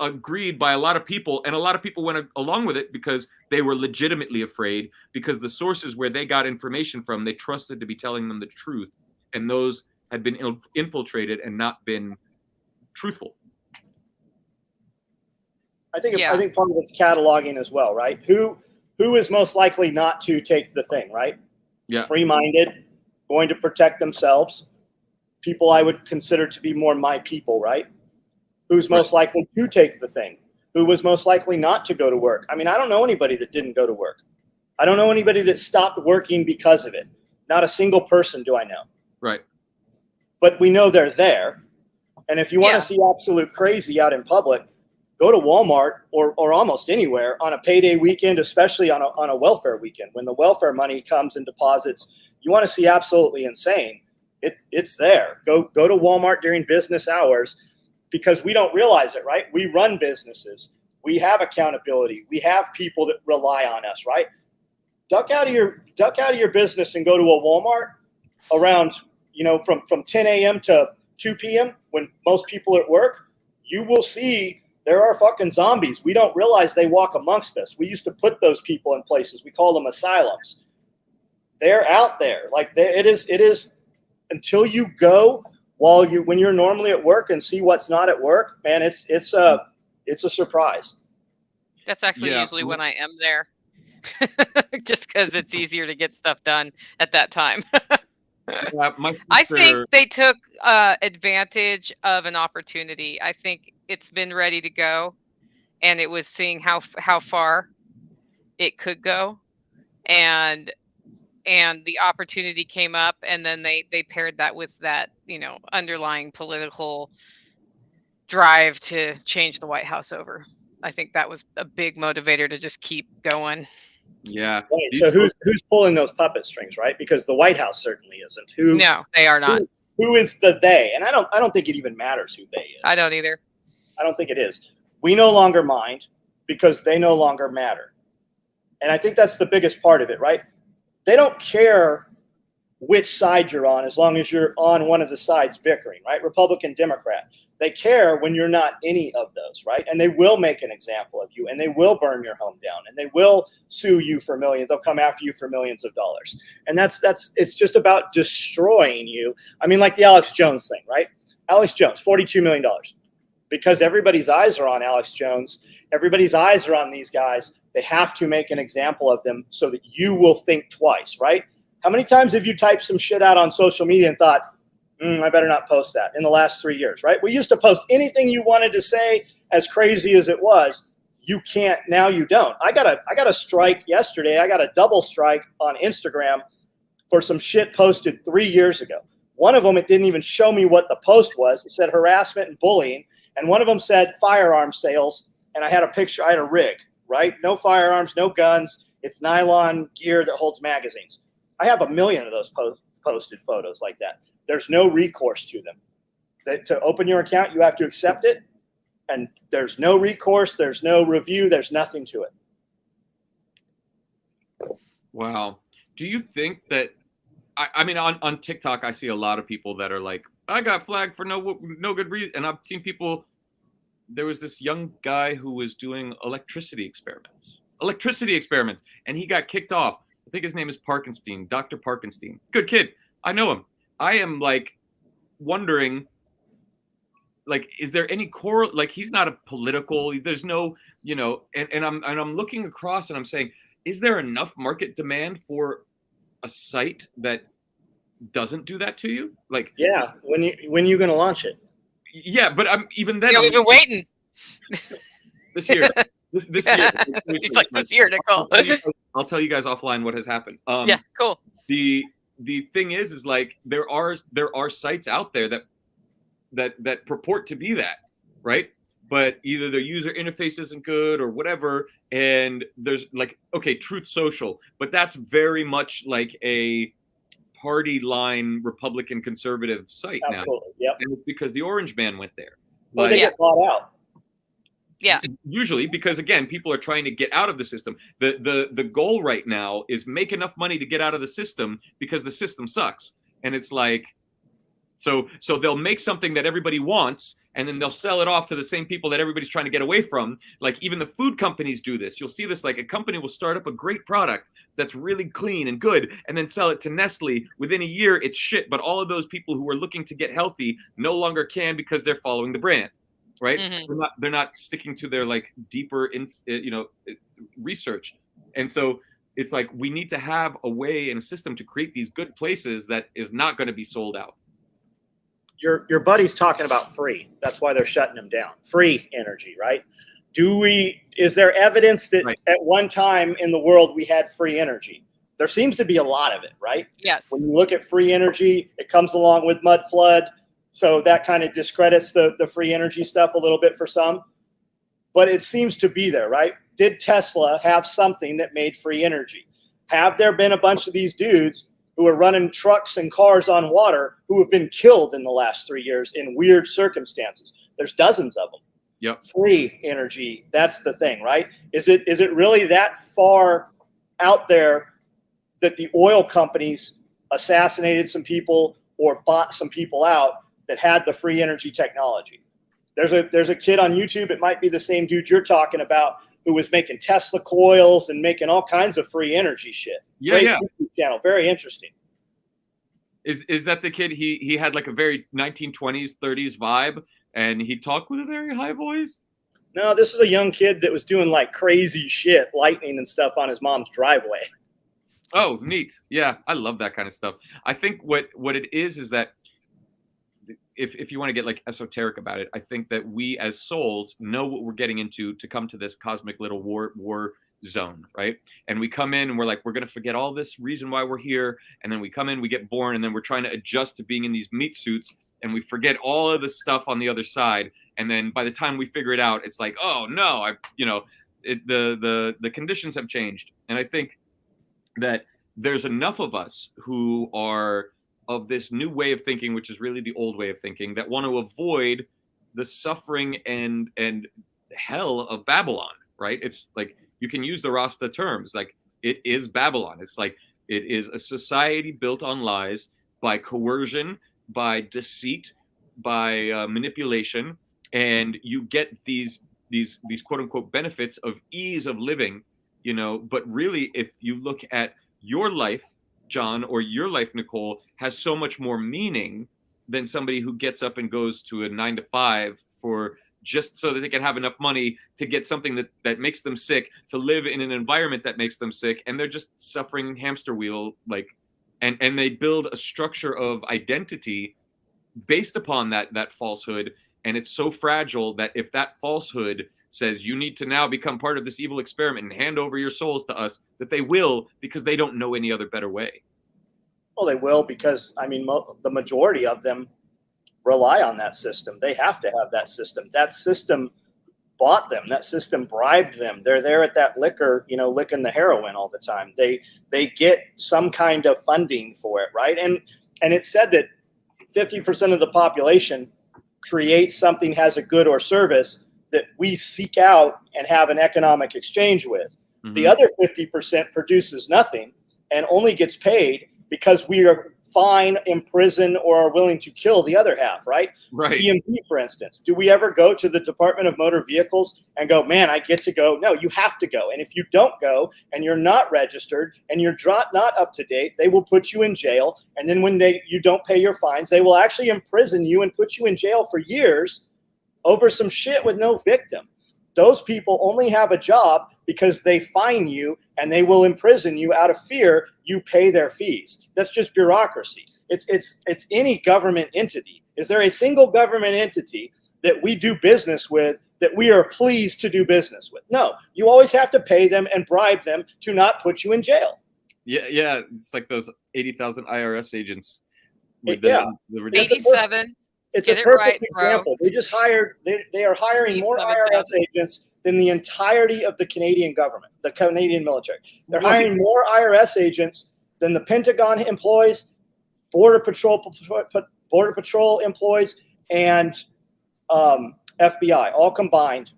agreed by a lot of people, and a lot of people went along with it because they were legitimately afraid, because the sources where they got information from, they trusted to be telling them the truth, and those had been infiltrated and not been truthful. I think part of it's cataloging as well, right? Who is most likely not to take the thing, right? Yeah. Free-minded, going to protect themselves, people I would consider to be more my people, right? Who's most likely to take the thing? Who was most likely not to go to work? I mean, I don't know anybody that didn't go to work. I don't know anybody that stopped working because of it. Not a single person do I know. Right. But we know they're there. And if you want to see absolute crazy out in public, go to Walmart or almost anywhere on a payday weekend, especially on a welfare weekend. When the welfare money comes and deposits, you want to see absolutely insane. It's there. Go to Walmart during business hours, because we don't realize it, right? We run businesses. We have accountability. We have people that rely on us, right? Duck out of your business and go to a Walmart around, you know, from 10 a.m. to 2 p.m. when most people are at work. You will see there are fucking zombies. We don't realize they walk amongst us. We used to put those people in places. We call them asylums. They're out there. Like it is until you go when you're normally at work and see what's not at work, man, it's a surprise. That's actually usually when I am there, just because it's easier to get stuff done at that time. My sister, I think they took advantage of an opportunity. I think it's been ready to go, and it was seeing how far it could go, and the opportunity came up, and then they paired that with that, you know, underlying political drive to change the White House over. I think that was a big motivator to just keep going. Yeah. Right. So who's pulling those puppet strings, right? Because the White House certainly isn't. No, they are not. Who is the they? And I don't think it even matters who they is. I don't either. I don't think it is. We no longer mind because they no longer matter. And I think that's the biggest part of it, right? They don't care which side you're on as long as you're on one of the sides bickering, right? Republican, Democrat. They care when you're not any of those, right? And they will make an example of you, and they will burn your home down, and they will sue you for millions. They'll come after you for millions of dollars. And it's just about destroying you. I mean, like the Alex Jones thing, right? Alex Jones, $42 million. Because everybody's eyes are on Alex Jones. Everybody's eyes are on these guys. They have to make an example of them so that you will think twice, right? How many times have you typed some shit out on social media and thought, I better not post that in the last 3 years, right? We used to post anything you wanted to say, as crazy as it was. You can't, now you don't. I got a strike yesterday. I got a double strike on Instagram for some shit posted 3 years ago. One of them, it didn't even show me what the post was. It said harassment and bullying. And one of them said firearm sales. And I had a picture, I had a rig, right? No firearms, no guns. It's nylon gear that holds magazines. I have 1 million of those posted photos like that. There's no recourse to them. To open your account, you have to accept it. And there's no recourse. There's no review. There's nothing to it. Wow. Do you think that, I mean, on TikTok, I see a lot of people that are like, I got flagged for no good reason. And I've seen people, there was this young guy who was doing electricity experiments, and he got kicked off. I think his name is Parkenstein, Dr. Parkenstein. Good kid. I know him. I am like wondering, like, is there any core, like, he's not a political, there's no, and I'm looking across and I'm saying, is there enough market demand for a site that doesn't do that to you? Like, yeah, when you going to launch it? Yeah, but I'm even then. We've been waiting. This year. This year. He's like, this year, Nicole. I'll tell you guys offline what has happened. Yeah, cool. The thing is like there are sites out there that purport to be that, right? But either their user interface isn't good or whatever, and there's like, okay, Truth Social, but that's very much like a party line Republican conservative site. Absolutely. Now. Yep. And it's because the Orange Man went there. Well, they get bought out. Yeah. Usually because, again, people are trying to get out of the system. The goal right now is make enough money to get out of the system because the system sucks. And it's like, so they'll make something that everybody wants, and then they'll sell it off to the same people that everybody's trying to get away from. Like, even the food companies do this. You'll see this, like, a company will start up a great product that's really clean and good, and then sell it to Nestle. Within a year, it's shit. But all of those people who are looking to get healthy no longer can because they're following the brand, right? Mm-hmm. They're not sticking to their, like, deeper, research. And so it's like we need to have a way and a system to create these good places that is not going to be sold out. Your buddy's talking about free. That's why they're shutting them down. Free energy, right? Is there evidence that at one time in the world we had free energy? There seems to be a lot of it, right? Yes. When you look at free energy, it comes along with mud flood. So that kind of discredits the free energy stuff a little bit for some. But it seems to be there, right? Did Tesla have something that made free energy? Have there been a bunch of these dudes who are running trucks and cars on water who have been killed in the last 3 years in weird circumstances? There's dozens of them. Yep. Free energy, that's the thing, right? Is it really that far out there that the oil companies assassinated some people or bought some people out that had the free energy technology? There's a kid on YouTube, it might be the same dude you're talking about, who was making Tesla coils and making all kinds of free energy shit. Yeah, Great yeah. YouTube channel, very interesting. Is that the kid? He had like a very 1920s, 30s vibe, and he talked with a very high voice. No, this is a young kid that was doing like crazy shit, lightning and stuff on his mom's driveway. Oh, neat. Yeah, I love that kind of stuff. I think what it is that if you want to get like esoteric about it, I think that we as souls know what we're getting into to come to this cosmic little war zone, right? And we come in and we're like, we're going to forget all this reason why we're here. And then we come in, we get born, and then we're trying to adjust to being in these meat suits, and we forget all of the stuff on the other side. And then by the time we figure it out, it's like, oh no, the conditions have changed. And I think that there's enough of us who are of this new way of thinking, which is really the old way of thinking, that want to avoid the suffering and hell of Babylon, right? It's like, you can use the Rasta terms, like, it is Babylon. It's like, it is a society built on lies, by coercion, by deceit, by manipulation, and you get these quote unquote benefits of ease of living, but really, if you look at your life, John, or your life, Nicole, has so much more meaning than somebody who gets up and goes to a 9-to-5 for just so that they can have enough money to get something that makes them sick, to live in an environment that makes them sick, and they're just suffering hamster wheel, like, and they build a structure of identity based upon that falsehood, and it's so fragile that if that falsehood says you need to now become part of this evil experiment and hand over your souls to us, that they will, because they don't know any other better way. Well, they will, because, I mean, the majority of them rely on that system. They have to have that system. That system bought them. That system bribed them. They're there at that liquor, licking the heroin all the time. They get some kind of funding for it, right? And it's said that 50% of the population creates something, has a good or service that we seek out and have an economic exchange with. Mm-hmm. The other 50% produces nothing and only gets paid because we are fine, imprison, or are willing to kill the other half, right? Right. DMV, for instance. Do we ever go to the Department of Motor Vehicles and go, man, I get to go? No, you have to go. And if you don't go and you're not registered and you're not up to date, they will put you in jail. And then when you don't pay your fines, they will actually imprison you and put you in jail for years over some shit with no victim. Those people only have a job because they fine you and they will imprison you out of fear you pay their fees. That's just bureaucracy. It's any government entity. Is there a single government entity that we do business with that we are pleased to do business with? No, you always have to pay them and bribe them to not put you in jail. Yeah, it's like those 80,000 IRS agents. With Yeah. the 87. It's Get a it perfect right, bro. example. They just hired. They are hiring more IRS 87,000. agents than the entirety of the Canadian government, the Canadian military. They're Right. hiring more IRS agents than the Pentagon employs, Border Patrol employees, and FBI all combined.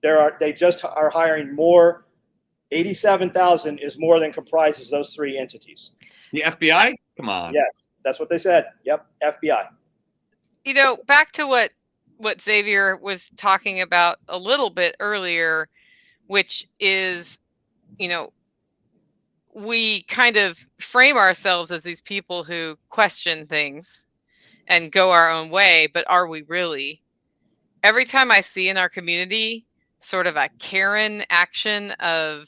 They just are hiring more. 87,000 is more than comprises those three entities. The FBI? Come on. Yes, that's what they said. Yep, FBI. You know, back to what Xavier was talking about a little bit earlier, which is, you know, we kind of frame ourselves as these people who question things and go our own way, but are we really? Every time I see in our community sort of a Karen action of,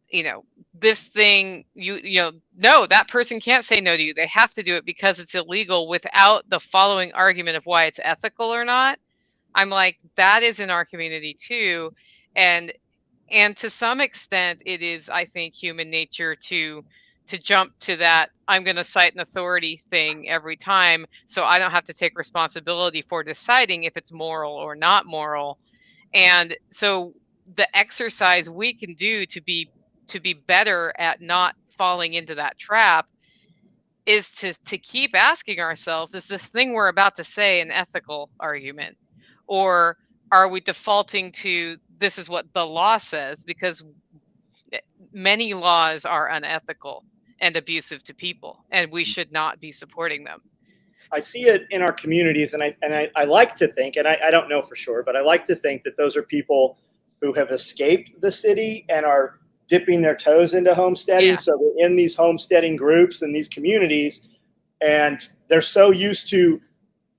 you know, this thing, no, that person can't say no to you. They have to do it because it's illegal without the following argument of why it's ethical or not. I'm like, that is in our community too. And to some extent, it is, I think, human nature to jump to that I'm going to cite an authority thing every time, so I don't have to take responsibility for deciding if it's moral or not moral. And so the exercise we can do to be better at not falling into that trap is to keep asking ourselves, is this thing we're about to say an ethical argument? Or are we defaulting to this is what the law says? Because many laws are unethical and abusive to people, and we should not be supporting them. I see it in our communities, and I like to think, and I don't know for sure, but I like to think that those are people who have escaped the city and are dipping their toes into homesteading. Yeah. So they're in these homesteading groups and these communities, and they're so used to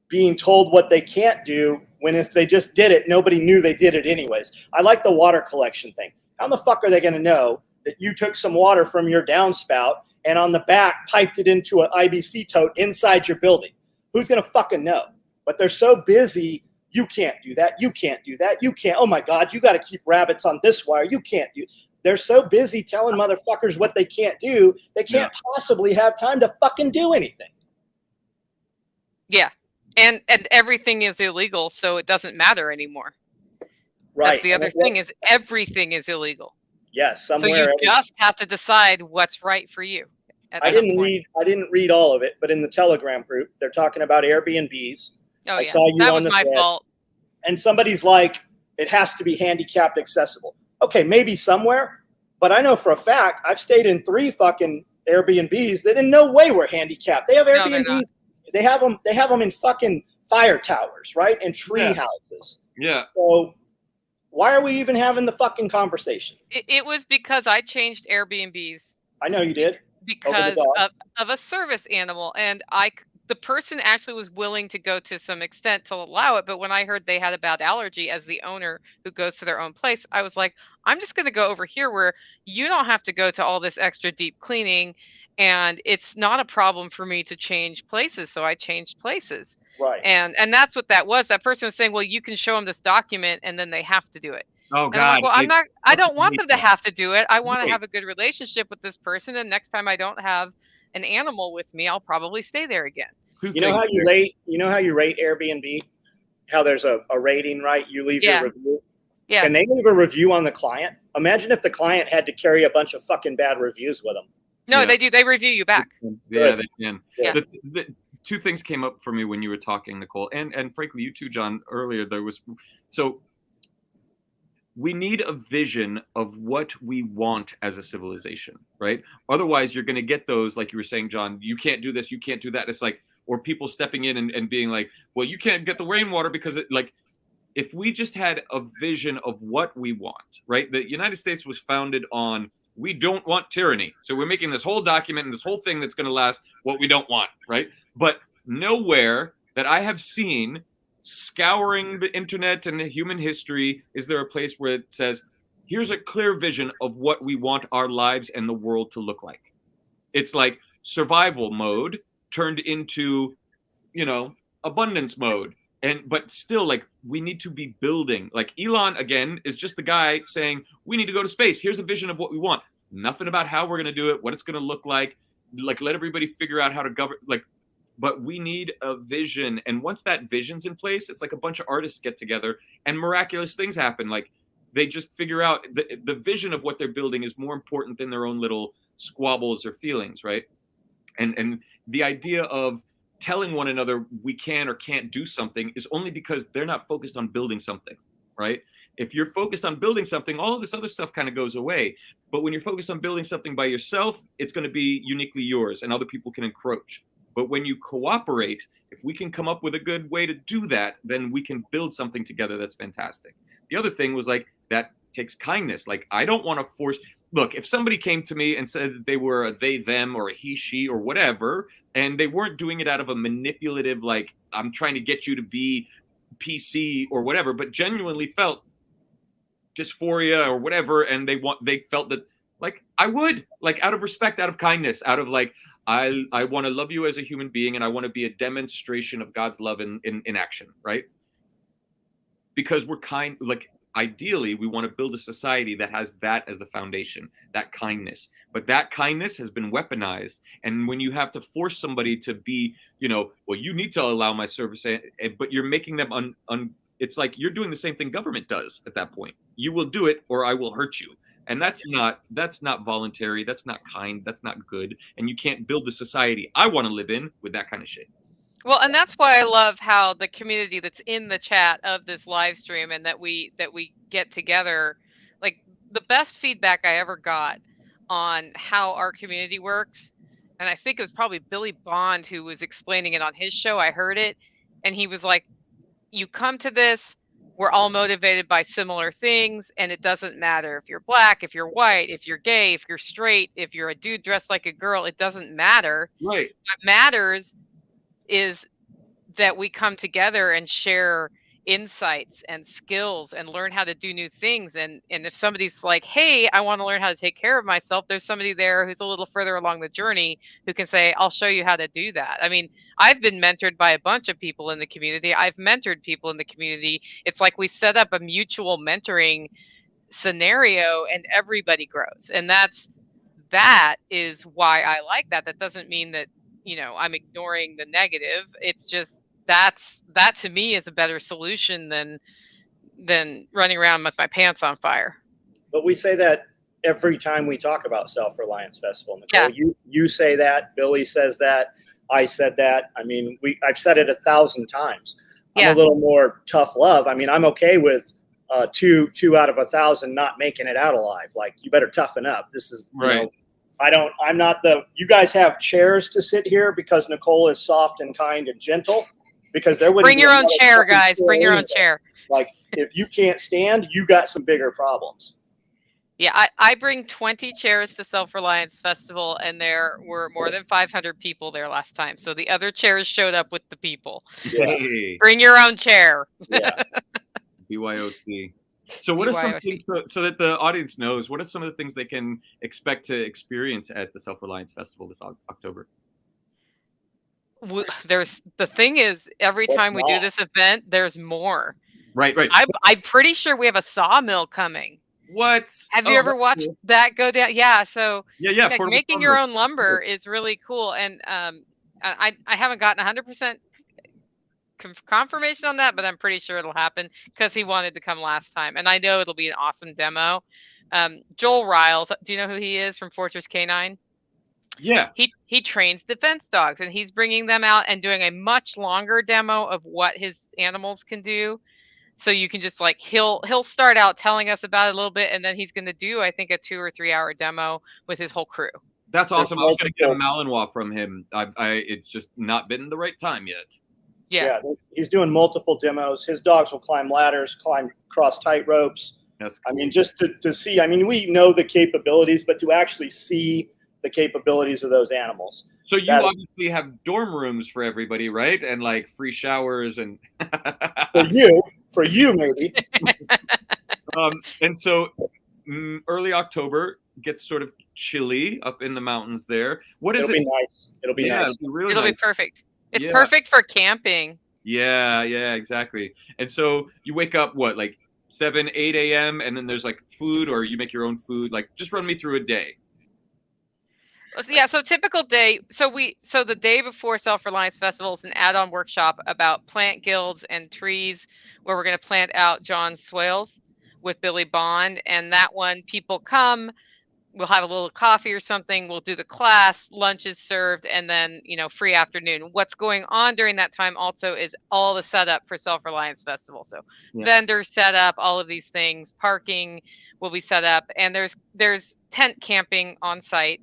being told what they can't do, when if they just did it, nobody knew they did it anyways. I like the water collection thing. How the fuck are they going to know that you took some water from your downspout and on the back piped it into an IBC tote inside your building? Who's going to fucking know? But they're so busy. You can't do that. You can't do that. You can't. Oh my God, you got to keep rabbits on this wire. You can't do. They're so busy telling motherfuckers what they can't do. They can't possibly have time to fucking do anything. Yeah. And everything is illegal, so it doesn't matter anymore. Right. That's the other thing, is everything is illegal. Yes, So somewhere. you just have to decide what's right for you. I didn't read all of it, but in the Telegram group, they're talking about Airbnbs. Oh, I yeah. saw you That on was the my thread, fault. and somebody's like, it has to be handicapped accessible. Okay, maybe somewhere, but I know for a fact I've stayed in 3 fucking Airbnbs that in no way were handicapped. They have No, they're not. Airbnbs. They have them in fucking fire towers, right? And tree Yeah. houses. Yeah. So why are we even having the fucking conversation? It was because I changed Airbnbs I know you did. because of a service animal, and the person actually was willing to go to some extent to allow it, but when I heard they had a bad allergy as the owner who goes to their own place, I was like, I'm just going to go over here where you don't have to go to all this extra deep cleaning, and it's not a problem for me to change places. So I changed places. Right. And that's what that was. That person was saying, well, you can show them this document and then they have to do it. Oh And I'm God. like, well, I don't want them to that. have to do it. I want to Right. have a good relationship with this person. And next time I don't have an animal with me, I'll probably stay there again. Who You know how takes you care- rate? You know how you rate Airbnb? How there's a rating, right? You leave Yeah. your review. Yeah. Can they leave a review on the client? Imagine if the client had to carry a bunch of fucking bad reviews with them. No, Yeah. they do. They review you back. Yeah, they can. Yeah. The 2 things came up for me when you were talking, Nicole, and frankly, you too, John. Earlier, so we need a vision of what we want as a civilization, right? Otherwise, you're going to get those, like you were saying, John. You can't do this. You can't do that. It's like, or people stepping in and being like, well, you can't get the rainwater because if we just had a vision of what we want, right? The United States was founded on, we don't want tyranny. So we're making this whole document and this whole thing that's going to last what we don't want, right? But nowhere that I have seen scouring the internet and the human history, is there a place where it says, here's a clear vision of what we want our lives and the world to look like? It's like survival mode turned into, abundance mode. But still, like, we need to be building. Like, Elon, again, is just the guy saying, we need to go to space. Here's a vision of what we want. Nothing about how we're going to do it, what it's going to look like. Like, let everybody figure out how to govern. Like, but we need a vision. And once that vision's in place, it's like a bunch of artists get together and miraculous things happen. Like, they just figure out the vision of what they're building is more important than their own little squabbles or feelings, right? And the idea of telling one another we can or can't do something is only because they're not focused on building something, right? If you're focused on building something, all of this other stuff kind of goes away. But when you're focused on building something by yourself, it's going to be uniquely yours and other people can encroach. But when you cooperate, if we can come up with a good way to do that, then we can build something together that's fantastic. The other thing was like, that takes kindness. Like, I don't want to force. Look, if somebody came to me and said that they were a they, them, or a he, she, or whatever, and they weren't doing it out of a manipulative, like, I'm trying to get you to be PC or whatever, but genuinely felt dysphoria or whatever, and they felt that, like, I would, like, out of respect, out of kindness, out of like, I want to love you as a human being, and I want to be a demonstration of God's love in action, right? Because we're kind, like, ideally, we want to build a society that has that as the foundation, that kindness. But that kindness has been weaponized. And when you have to force somebody to be, well, you need to allow my service, but you're making them it's like you're doing the same thing government does at that point. You will do it or I will hurt you. And that's not voluntary. That's not kind. That's not good. And you can't build the society I want to live in with that kind of shit. Well, and that's why I love how the community that's in the chat of this live stream and that we get together, like, the best feedback I ever got on how our community works, and I think it was probably Billy Bond who was explaining it on his show. I heard it, and he was like, you come to this, we're all motivated by similar things, and it doesn't matter if you're black, if you're white, if you're gay, if you're straight, if you're a dude dressed like a girl, it doesn't matter. Right. What matters is that we come together and share insights and skills and learn how to do new things. And if somebody's like, hey, I want to learn how to take care of myself, there's somebody there who's a little further along the journey who can say, I'll show you how to do that. I mean, I've been mentored by a bunch of people in the community. I've mentored people in the community. It's like we set up a mutual mentoring scenario and everybody grows. And that is why I like that. That doesn't mean that, I'm ignoring the negative. It's just that to me is a better solution than running around with my pants on fire. But we say that every time we talk about Self-Reliance Festival. Nicole, yeah. You say that, Billy says that, I said that. I mean, I've said it 1,000 times. I'm a little more tough love. I mean, I'm okay with two out of 1,000 not making it out alive. Like, you better toughen up. This is right. I'm not you guys have chairs to sit here because Nicole is soft and kind and gentle, because there wouldn't bring your own chair, guys. Bring your own chair. Like, if you can't stand, you got some bigger problems. Yeah, I bring 20 chairs to Self-Reliance Festival, and there were more than 500 people there last time. So the other chairs showed up with the people. Yeah. Bring your own chair. Yeah. BYOC. So what are some things, so that the audience knows, what are some of the things they can expect to experience at the Self-Reliance Festival this October? The thing is, every time we do this event, there's more. Right. I'm pretty sure we have a Sawmill coming. What? Have you ever watched that go down? Yeah. So yeah, making your own lumber is really cool. And I haven't gotten 100% confirmation on that, but I'm pretty sure it'll happen because he wanted to come last time, and I know it'll be an awesome demo. Joel Riles, do you know who he is from Fortress K9? Yeah. He trains defense dogs, and he's bringing them out and doing a much longer demo of what his animals can do. So you can just, like, he'll start out telling us about it a little bit, and then he's going to do, I think, a 2 or 3 hour demo with his whole crew. That's awesome. I was going to get a Malinois from him. It's just not been the right time yet. Yeah, he's doing multiple demos. His dogs will climb ladders, cross tight ropes. That's cool. I mean, just to see, I mean, we know the capabilities, but to actually see the capabilities of those animals. So you obviously have dorm rooms for everybody, right? And like free showers and for you maybe. And so early October gets sort of chilly up in the mountains there. What is It'll be nice. It'll be nice. It'll be perfect. It's perfect for camping. Yeah, exactly. And so you wake up like 7, 8 a.m. and then there's like food, or you make your own food. Like, just run me through a day. Yeah, so typical day. So the day before Self-Reliance Festival is an add-on workshop about plant guilds and trees, where we're going to plant out John swales with Billy Bond. And that one, people come, we'll have a little coffee or something, we'll do the class, lunch is served, and then, free afternoon. What's going on during that time also is all the setup for Self-Reliance Festival. So vendors set up, all of these things, parking will be set up, and there's tent camping on site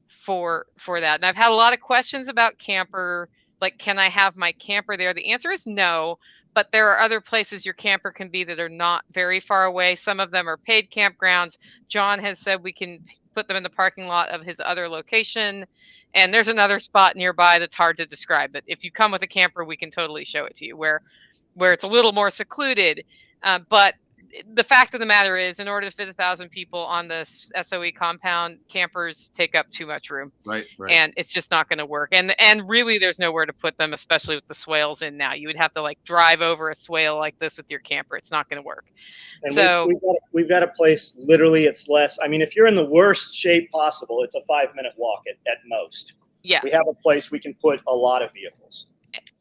for that. And I've had a lot of questions about camper, like, can I have my camper there? The answer is no, but there are other places your camper can be that are not very far away. Some of them are paid campgrounds. John has said we can put them in the parking lot of his other location. And there's another spot nearby that's hard to describe, but if you come with a camper, we can totally show it to you where it's a little more secluded. But the fact of the matter is, in order to fit 1,000 people on this SOE compound, campers take up too much room. Right. And it's just not going to work. And really, there's nowhere to put them, especially with the swales in now. You would have to like drive over a swale like this with your camper. It's not going to work. And so we've got a place, literally, it's less. I mean, if you're in the worst shape possible, it's a 5-minute walk at most. Yeah. We have a place we can put a lot of vehicles.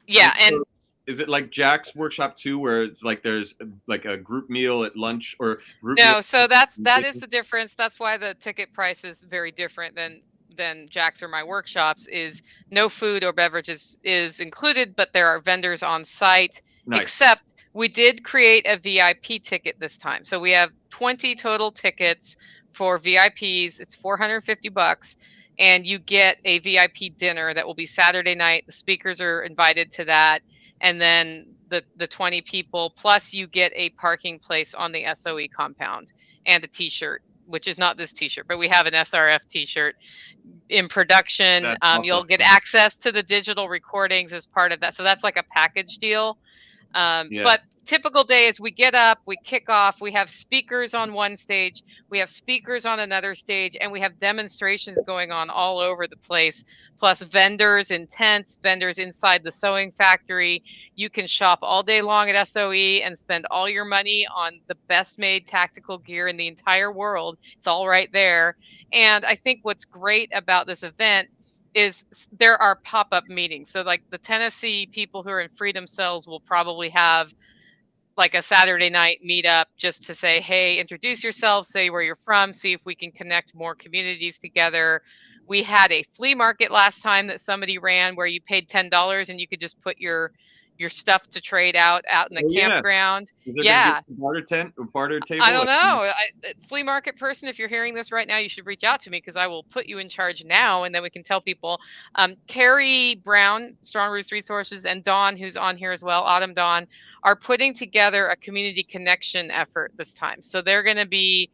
Yeah. And is it like Jack's workshop too, where it's like there's like a group meal at lunch or group no? Meal? So that is the difference. That's why the ticket price is very different than Jack's or my workshops. Is no food or beverages is included, but there are vendors on site. Nice. Except we did create a VIP ticket this time. So we have 20 total tickets for VIPs. It's $450, and you get a VIP dinner that will be Saturday night. The speakers are invited to that. And then the 20 people, plus you get a parking place on the SOE compound and a t-shirt, which is not this t-shirt, but we have an SRF t-shirt in production. Awesome. You'll get access to the digital recordings as part of that. So that's like a package deal. But typical day is we get up, we kick off, we have speakers on one stage, we have speakers on another stage, and we have demonstrations going on all over the place, plus vendors in tents, vendors inside the sewing factory. You can shop all day long at SOE and spend all your money on the best made tactical gear in the entire world. It's all right there. And I think what's great about this event is there are pop-up meetings. So like the Tennessee people who are in Freedom Cells will probably have like a Saturday night meetup just to say, hey, introduce yourself, say where you're from, see if we can connect more communities together. We had a flea market last time that somebody ran where you paid $10 and you could just put your stuff to trade out in the campground. Is there a barter table? I don't know. Flea market person, if you're hearing this right now, you should reach out to me because I will put you in charge now, and then we can tell people. Carrie Brown, Strong Roots Resources, and Dawn, who's on here as well, Autumn Dawn, are putting together a community connection effort this time. So they're going to be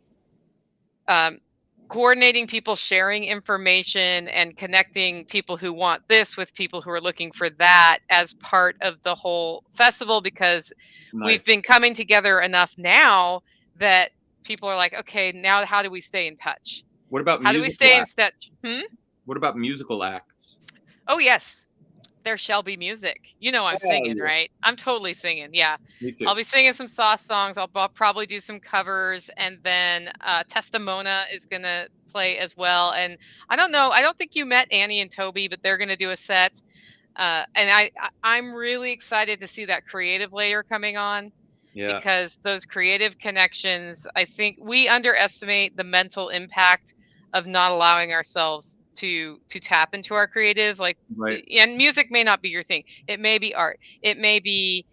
coordinating people, sharing information, and connecting people who want this with people who are looking for that as part of the whole festival, because we've been coming together enough now that people are like, okay, now how do we stay in touch? What about how do we stay in touch? What about musical acts? Oh, yes. There shall be music. You know I'm singing, right? I'm totally singing. Yeah. Me too. I'll be singing some Sauce songs. I'll probably do some covers, and then Testimona is going to play as well. And I don't know. I don't think you met Annie and Toby, but they're going to do a set. And I'm really excited to see that creative layer coming on. Yeah. Because those creative connections, I think we underestimate the mental impact of not allowing ourselves to tap into our creative, and music may not be your thing. It may be art. It may be,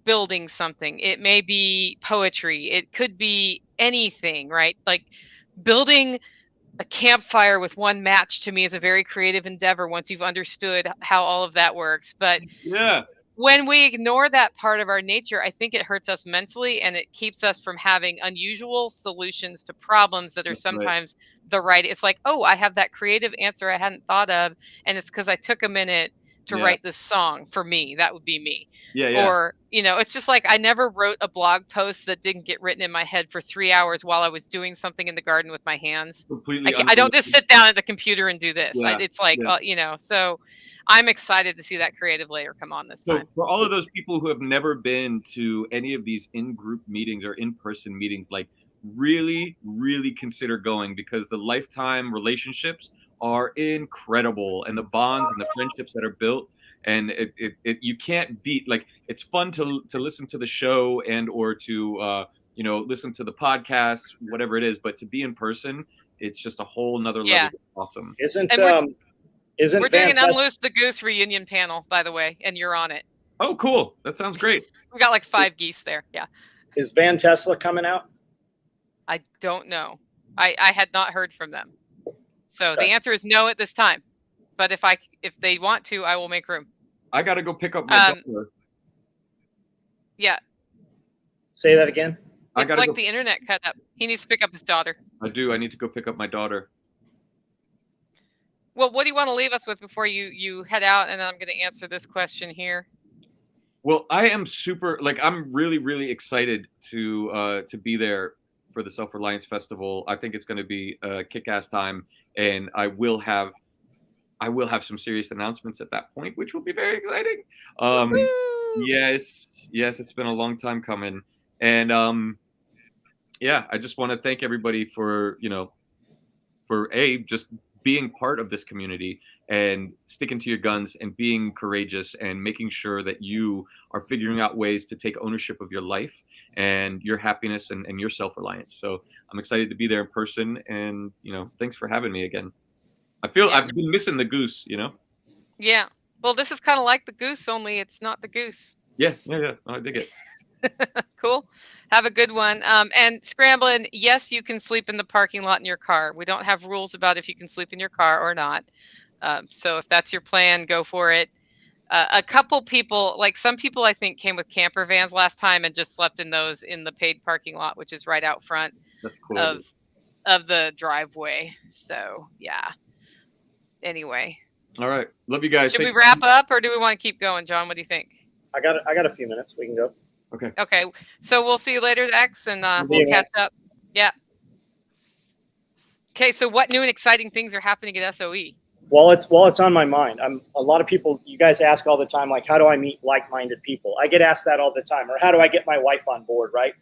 building something. It may be poetry. It could be anything, right? Like building a campfire with one match to me is a very creative endeavor once you've understood how all of that works. But when we ignore that part of our nature, I think it hurts us mentally, and it keeps us from having unusual solutions to problems that are That's right. sometimes the right. It's like, oh, I have that creative answer I hadn't thought of, and it's because I took a minute to Yeah. write this song for me. That would be me. Yeah, yeah. Or, it's just like I never wrote a blog post that didn't get written in my head for 3 hours while I was doing something in the garden with my hands. Completely I don't just unrelated. sit down at the computer and do this. Yeah, It's like, yeah. so I'm excited to see that creative layer come on this So time. for all of those people who have never been to any of these in-group meetings or in-person meetings, like really, really consider going, because the lifetime relationships are incredible, and the bonds and the friendships that are built, and it you can't beat. Like, it's fun to listen to the show and or to listen to the podcast, whatever it is, but to be in person, it's just a whole nother level of awesome. Isn't And we're isn't doing an Van Unloose the Goose reunion panel, by the way, and you're on it. Oh, cool. That sounds great. We got like 5 geese there. Yeah. Is Van Tesla coming out? I don't know. I had not heard from them. So Okay. the answer is no at this time. But if they want to, I will make room. I got to go pick up my daughter. Yeah. Say that again. It's like the internet cut up. He needs to pick up his daughter. I do. I need to go pick up my daughter. Well, what do you want to leave us with before you head out? And I'm going to answer this question here. Well, I am I'm really, really excited to be there for the Self-Reliance Festival. I think it's going to be a kick-ass time, and I will have some serious announcements at that point, which will be very exciting. Yes, it's been a long time coming, and I just want to thank everybody for just being part of this community and sticking to your guns and being courageous and making sure that you are figuring out ways to take ownership of your life and your happiness and your self-reliance. So I'm excited to be there in person, and thanks for having me again. I've been missing the goose, Yeah. Well, this is kind of like the goose, only it's not the goose. Yeah. I dig it. Cool. Have a good one. And Scrambling, yes, you can sleep in the parking lot in your car. We don't have rules about if you can sleep in your car or not. So if that's your plan, go for it. A couple people, like some people, I think, came with camper vans last time and just slept in those in the paid parking lot, which is right out front of the driveway. So yeah. Anyway. All right. Love you guys. Should we wrap up, or do we want to keep going, John? What do you think? I got a few minutes. We can go. Okay. So we'll see you later, X, and we'll catch up. Yeah. Okay. So what new and exciting things are happening at SOE? Well, it's on my mind. A lot of people, you guys ask all the time, like, how do I meet like-minded people? I get asked that all the time. Or how do I get my wife on board, right?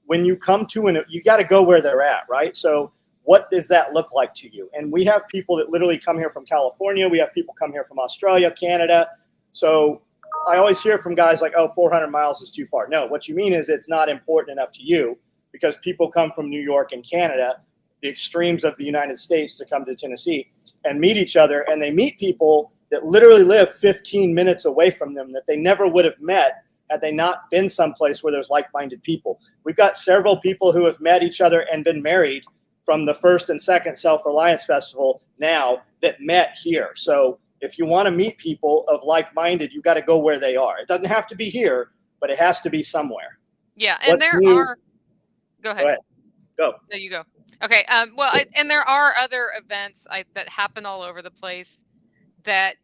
When you come to you got to go where they're at, right? So what does that look like to you? And we have people that literally come here from California. We have people come here from Australia, Canada. So I always hear from guys like, oh, 400 miles is too far. No, what you mean is it's not important enough to you, because people come from New York and Canada, the extremes of the United States, to come to Tennessee and meet each other. And they meet people that literally live 15 minutes away from them that they never would have met had they not been someplace where there's like-minded people. We've got several people who have met each other and been married from the first and second Self-Reliance Festival now that met here. So if you want to meet people of like-minded, you got to go where they are. It doesn't have to be here, but it has to be somewhere. Yeah, and Go ahead. Go. There you go. Okay. And there are other events that happen all over the place that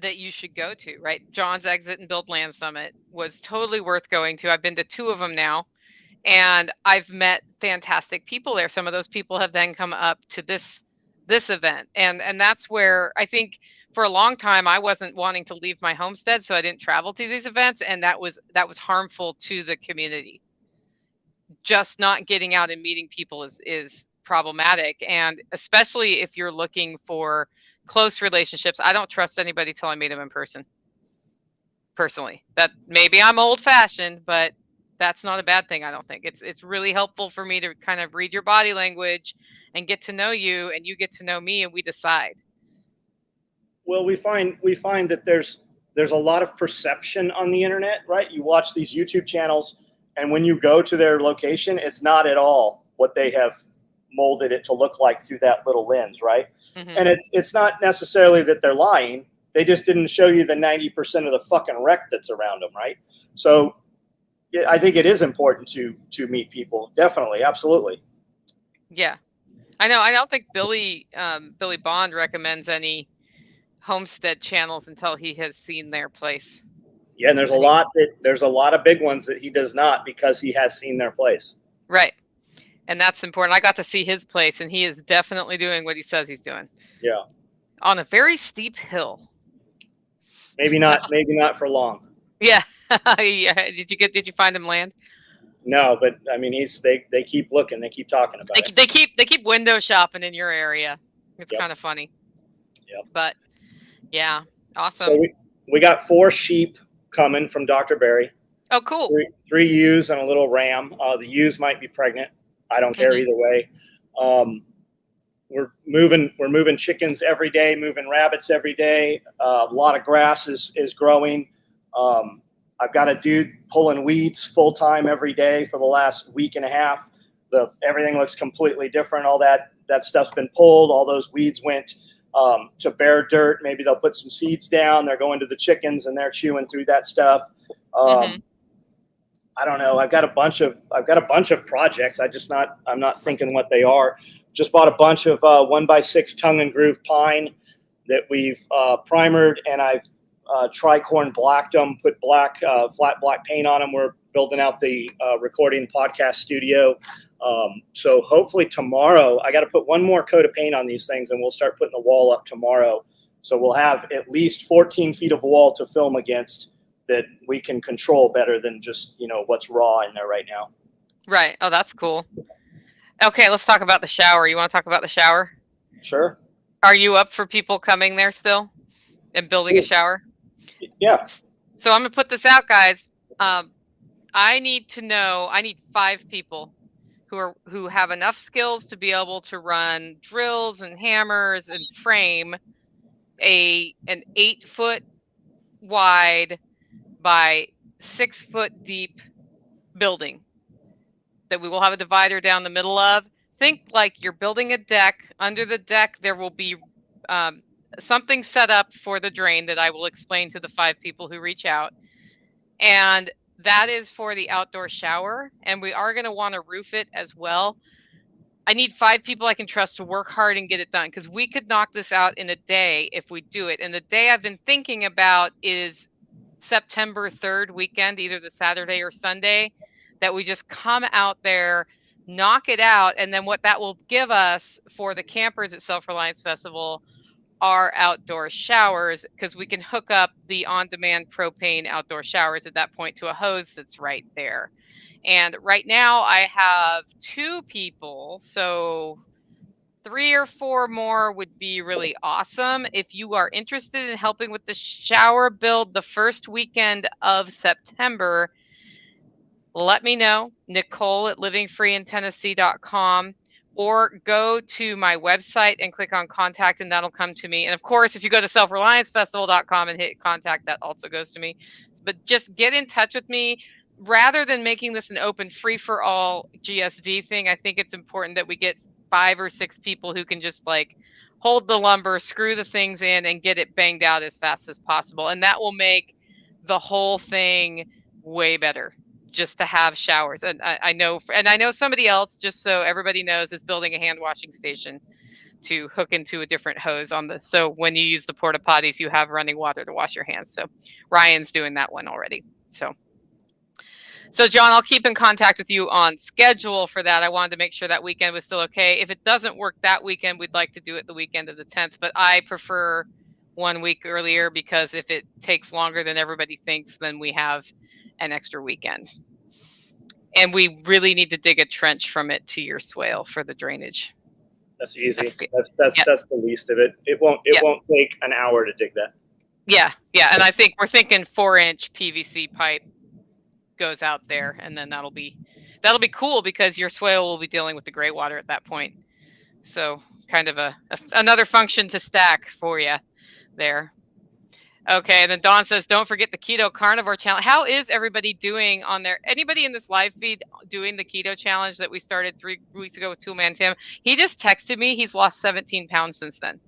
you should go to, right? John's Exit and Build Land Summit was totally worth going to. I've been to 2 of them now, and I've met fantastic people there. Some of those people have then come up to this event, and that's where I think for a long time I wasn't wanting to leave my homestead, so I didn't travel to these events, and that was harmful to the community. Just not getting out and meeting people is problematic, and especially if you're looking for close relationships. I don't trust anybody till I meet them in person. Personally, that maybe I'm old-fashioned, but that's not a bad thing. I don't think it's really helpful for me to kind of read your body language and get to know you, and you get to know me, and we decide. Well, we find that there's a lot of perception on the internet, right? You watch these YouTube channels, and when you go to their location, it's not at all what they have molded it to look like through that little lens, right? Mm-hmm. And it's not necessarily that they're lying, They just didn't show you the 90% of the fucking wreck that's around them, right? So I think it is important to meet people. Definitely, absolutely. Yeah, I know. I don't think Billy Bond recommends any homestead channels until he has seen their place. Yeah, and there's a lot of big ones that he does not because he has seen their place. Right. And that's important. I got to see his place, and he is definitely doing what he says he's doing. Yeah. On a very steep hill. Maybe not for long. Yeah. Yeah. Did you find him land? No, but I mean they keep looking, they keep talking about it. They keep window shopping in your area. It's kind of funny. Yep. But yeah, awesome. So we got 4 sheep coming from Dr. Barry. Oh, cool. 3 ewes and a little ram. The ewes might be pregnant. I don't care either way. We're moving chickens every day, moving rabbits every day. A lot of grass is growing. I've got a dude pulling weeds full time every day for the last week and a half. Everything looks completely different. All that stuff's been pulled. All those weeds went to bare dirt. Maybe they'll put some seeds down. They're going to the chickens and they're chewing through that stuff. I don't know. I've got a bunch of projects. I'm not thinking what they are. Just bought a bunch of 1x6 tongue and groove pine that we've primered, and I've tricorn blacked them, put flat black paint on them. We're building out the recording podcast studio. So hopefully tomorrow, I got to put one more coat of paint on these things, and we'll start putting the wall up tomorrow. So we'll have at least 14 feet of wall to film against that we can control better than just, what's raw in there right now. Right. Oh, that's cool. Okay, let's talk about the shower. You want to talk about the shower? Sure. Are you up for people coming there still and building a shower? Yeah. So I'm going to put this out, guys. I need 5 people who have enough skills to be able to run drills and hammers and frame an 8-foot wide by 6-foot deep building that we will have a divider down the middle of. Think like you're building a deck. Under the deck, there will be something set up for the drain that I will explain to the 5 people who reach out. And that is for the outdoor shower. And we are going to want to roof it as well. I need 5 people I can trust to work hard and get it done, because we could knock this out in a day if we do it. And the day I've been thinking about is September 3rd weekend, either the Saturday or Sunday, that we just come out there, knock it out. And then what that will give us for the campers at Self-Reliance Festival are outdoor showers, because we can hook up the on-demand propane outdoor showers at that point to a hose that's right there. And right now I have 2 people, so 3 or 4 more would be really awesome. If you are interested in helping with the shower build the first weekend of September, let me know. Nicole at livingfreeintennessee.com, or go to my website and click on contact, and that'll come to me. And of course, if you go to selfreliancefestival.com and hit contact, that also goes to me. But just get in touch with me. Rather than making this an open free-for-all GSD thing, I think it's important that we get 5 or 6 people who can just hold the lumber, screw the things in, and get it banged out as fast as possible. And that will make the whole thing way better, just to have showers. And I know somebody else, just so everybody knows, is building a hand washing station to hook into a different hose so when you use the porta potties, you have running water to wash your hands. So Ryan's doing that one already. So John, I'll keep in contact with you on schedule for that. I wanted to make sure that weekend was still okay. If it doesn't work that weekend, we'd like to do it the weekend of the 10th, but I prefer 1 week earlier, because if it takes longer than everybody thinks, then we have an extra weekend. And we really need to dig a trench from it to your swale for the drainage. That's easy. That's the least of it. It won't take an hour to dig that. Yeah. And I think we're thinking 4-inch PVC pipe goes out there, and then that'll be cool, because your swale will be dealing with the gray water at that point. So kind of another function to stack for you there. Okay, and then Dawn says, don't forget the Keto Carnivore Challenge. How is everybody doing on there? Anybody in this live feed doing the keto challenge that we started 3 weeks ago with Toolman Tim? He just texted me. He's lost 17 pounds since then.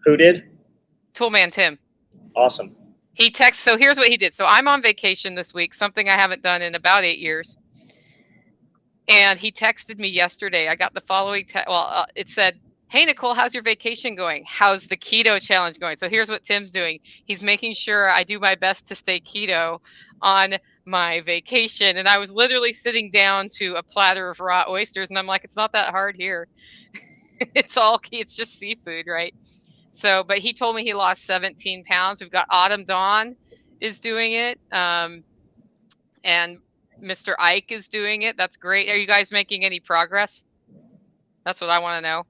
Who did? Toolman Tim. Awesome. He texts. So here's what he did. So I'm on vacation this week, something I haven't done in about 8 years. And he texted me yesterday. I got the following it said, "Hey Nicole, how's your vacation going? How's the keto challenge going?" So here's what Tim's doing. He's making sure I do my best to stay keto on my vacation. And I was literally sitting down to a platter of raw oysters, and I'm like, it's not that hard here. It's just seafood, right? So, but he told me he lost 17 pounds. We've got Autumn Dawn is doing it. And Mr. Ike is doing it. That's great. Are you guys making any progress? That's what I want to know.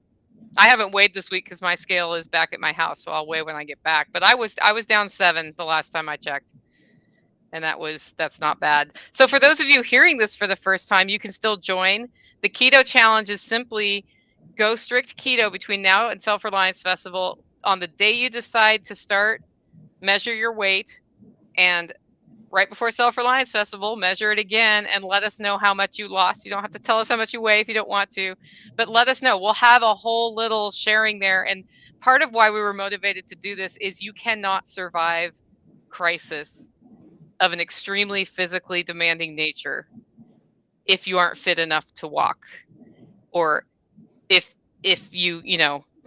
I haven't weighed this week because my scale is back at my house, so I'll weigh when I get back. But I was down 7 the last time I checked, and that's not bad. So for those of you hearing this for the first time, you can still join. The keto challenge is simply go strict keto between now and Self-Reliance Festival. On the day you decide to start, measure your weight, and right before Self-Reliance Festival, measure it again and let us know how much you lost. You don't have to tell us how much you weigh if you don't want to, but let us know. We'll have a whole little sharing there. And part of why we were motivated to do this is you cannot survive crisis of an extremely physically demanding nature if you aren't fit enough to walk, or if you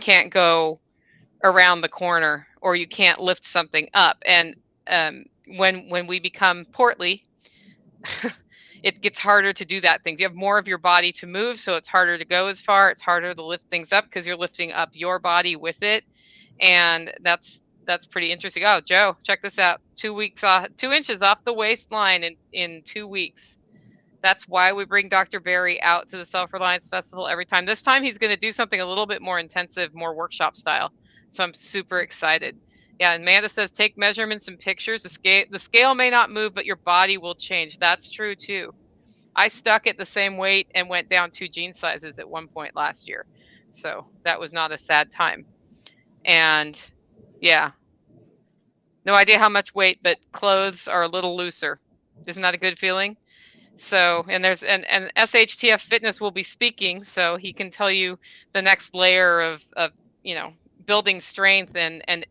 can't go around the corner, or you can't lift something up. And when we become portly, it gets harder to do that thing. You have more of your body to move, so it's harder to go as far. It's harder to lift things up because you're lifting up your body with it, and that's pretty interesting. Oh, Joe, check this out. 2 weeks off, 2 inches off the waistline in 2 weeks. That's why we bring Dr. Barry out to the Self-Reliance Festival every time. This time he's going to do something a little bit more intensive, more workshop style. So I'm super excited. Yeah, and Amanda says, take measurements and pictures. The scale may not move, but your body will change. That's true too. I stuck at the same weight and went down 2 jean sizes at one point last year. So that was not a sad time. And yeah, no idea how much weight, but clothes are a little looser. Isn't that a good feeling? So, and SHTF Fitness will be speaking, so he can tell you the next layer of building strength and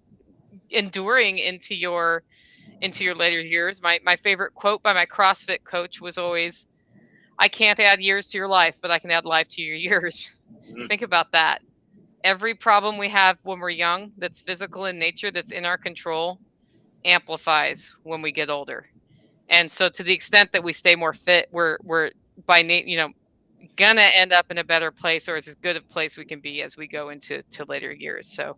enduring into your later years. My favorite quote by my CrossFit coach was always, "I can't add years to your life, but I can add life to your years." Mm-hmm. Think about that. Every problem we have when we're young that's physical in nature, that's in our control, amplifies when we get older. And so to the extent that we stay more fit, we're gonna end up in a better place, or as good a place we can be as we go into later years. So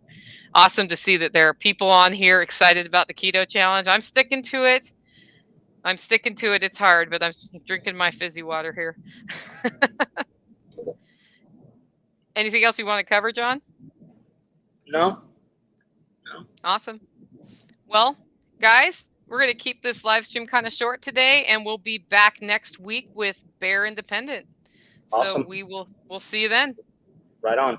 awesome to see that there are people on here excited about the keto challenge. I'm sticking to it. It's hard, but I'm drinking my fizzy water here. Anything else you want to cover, John? No. Awesome. Well, guys, we're going to keep this live stream kind of short today, and we'll be back next week with Bear Independent. Awesome. So we'll see you then. Right on.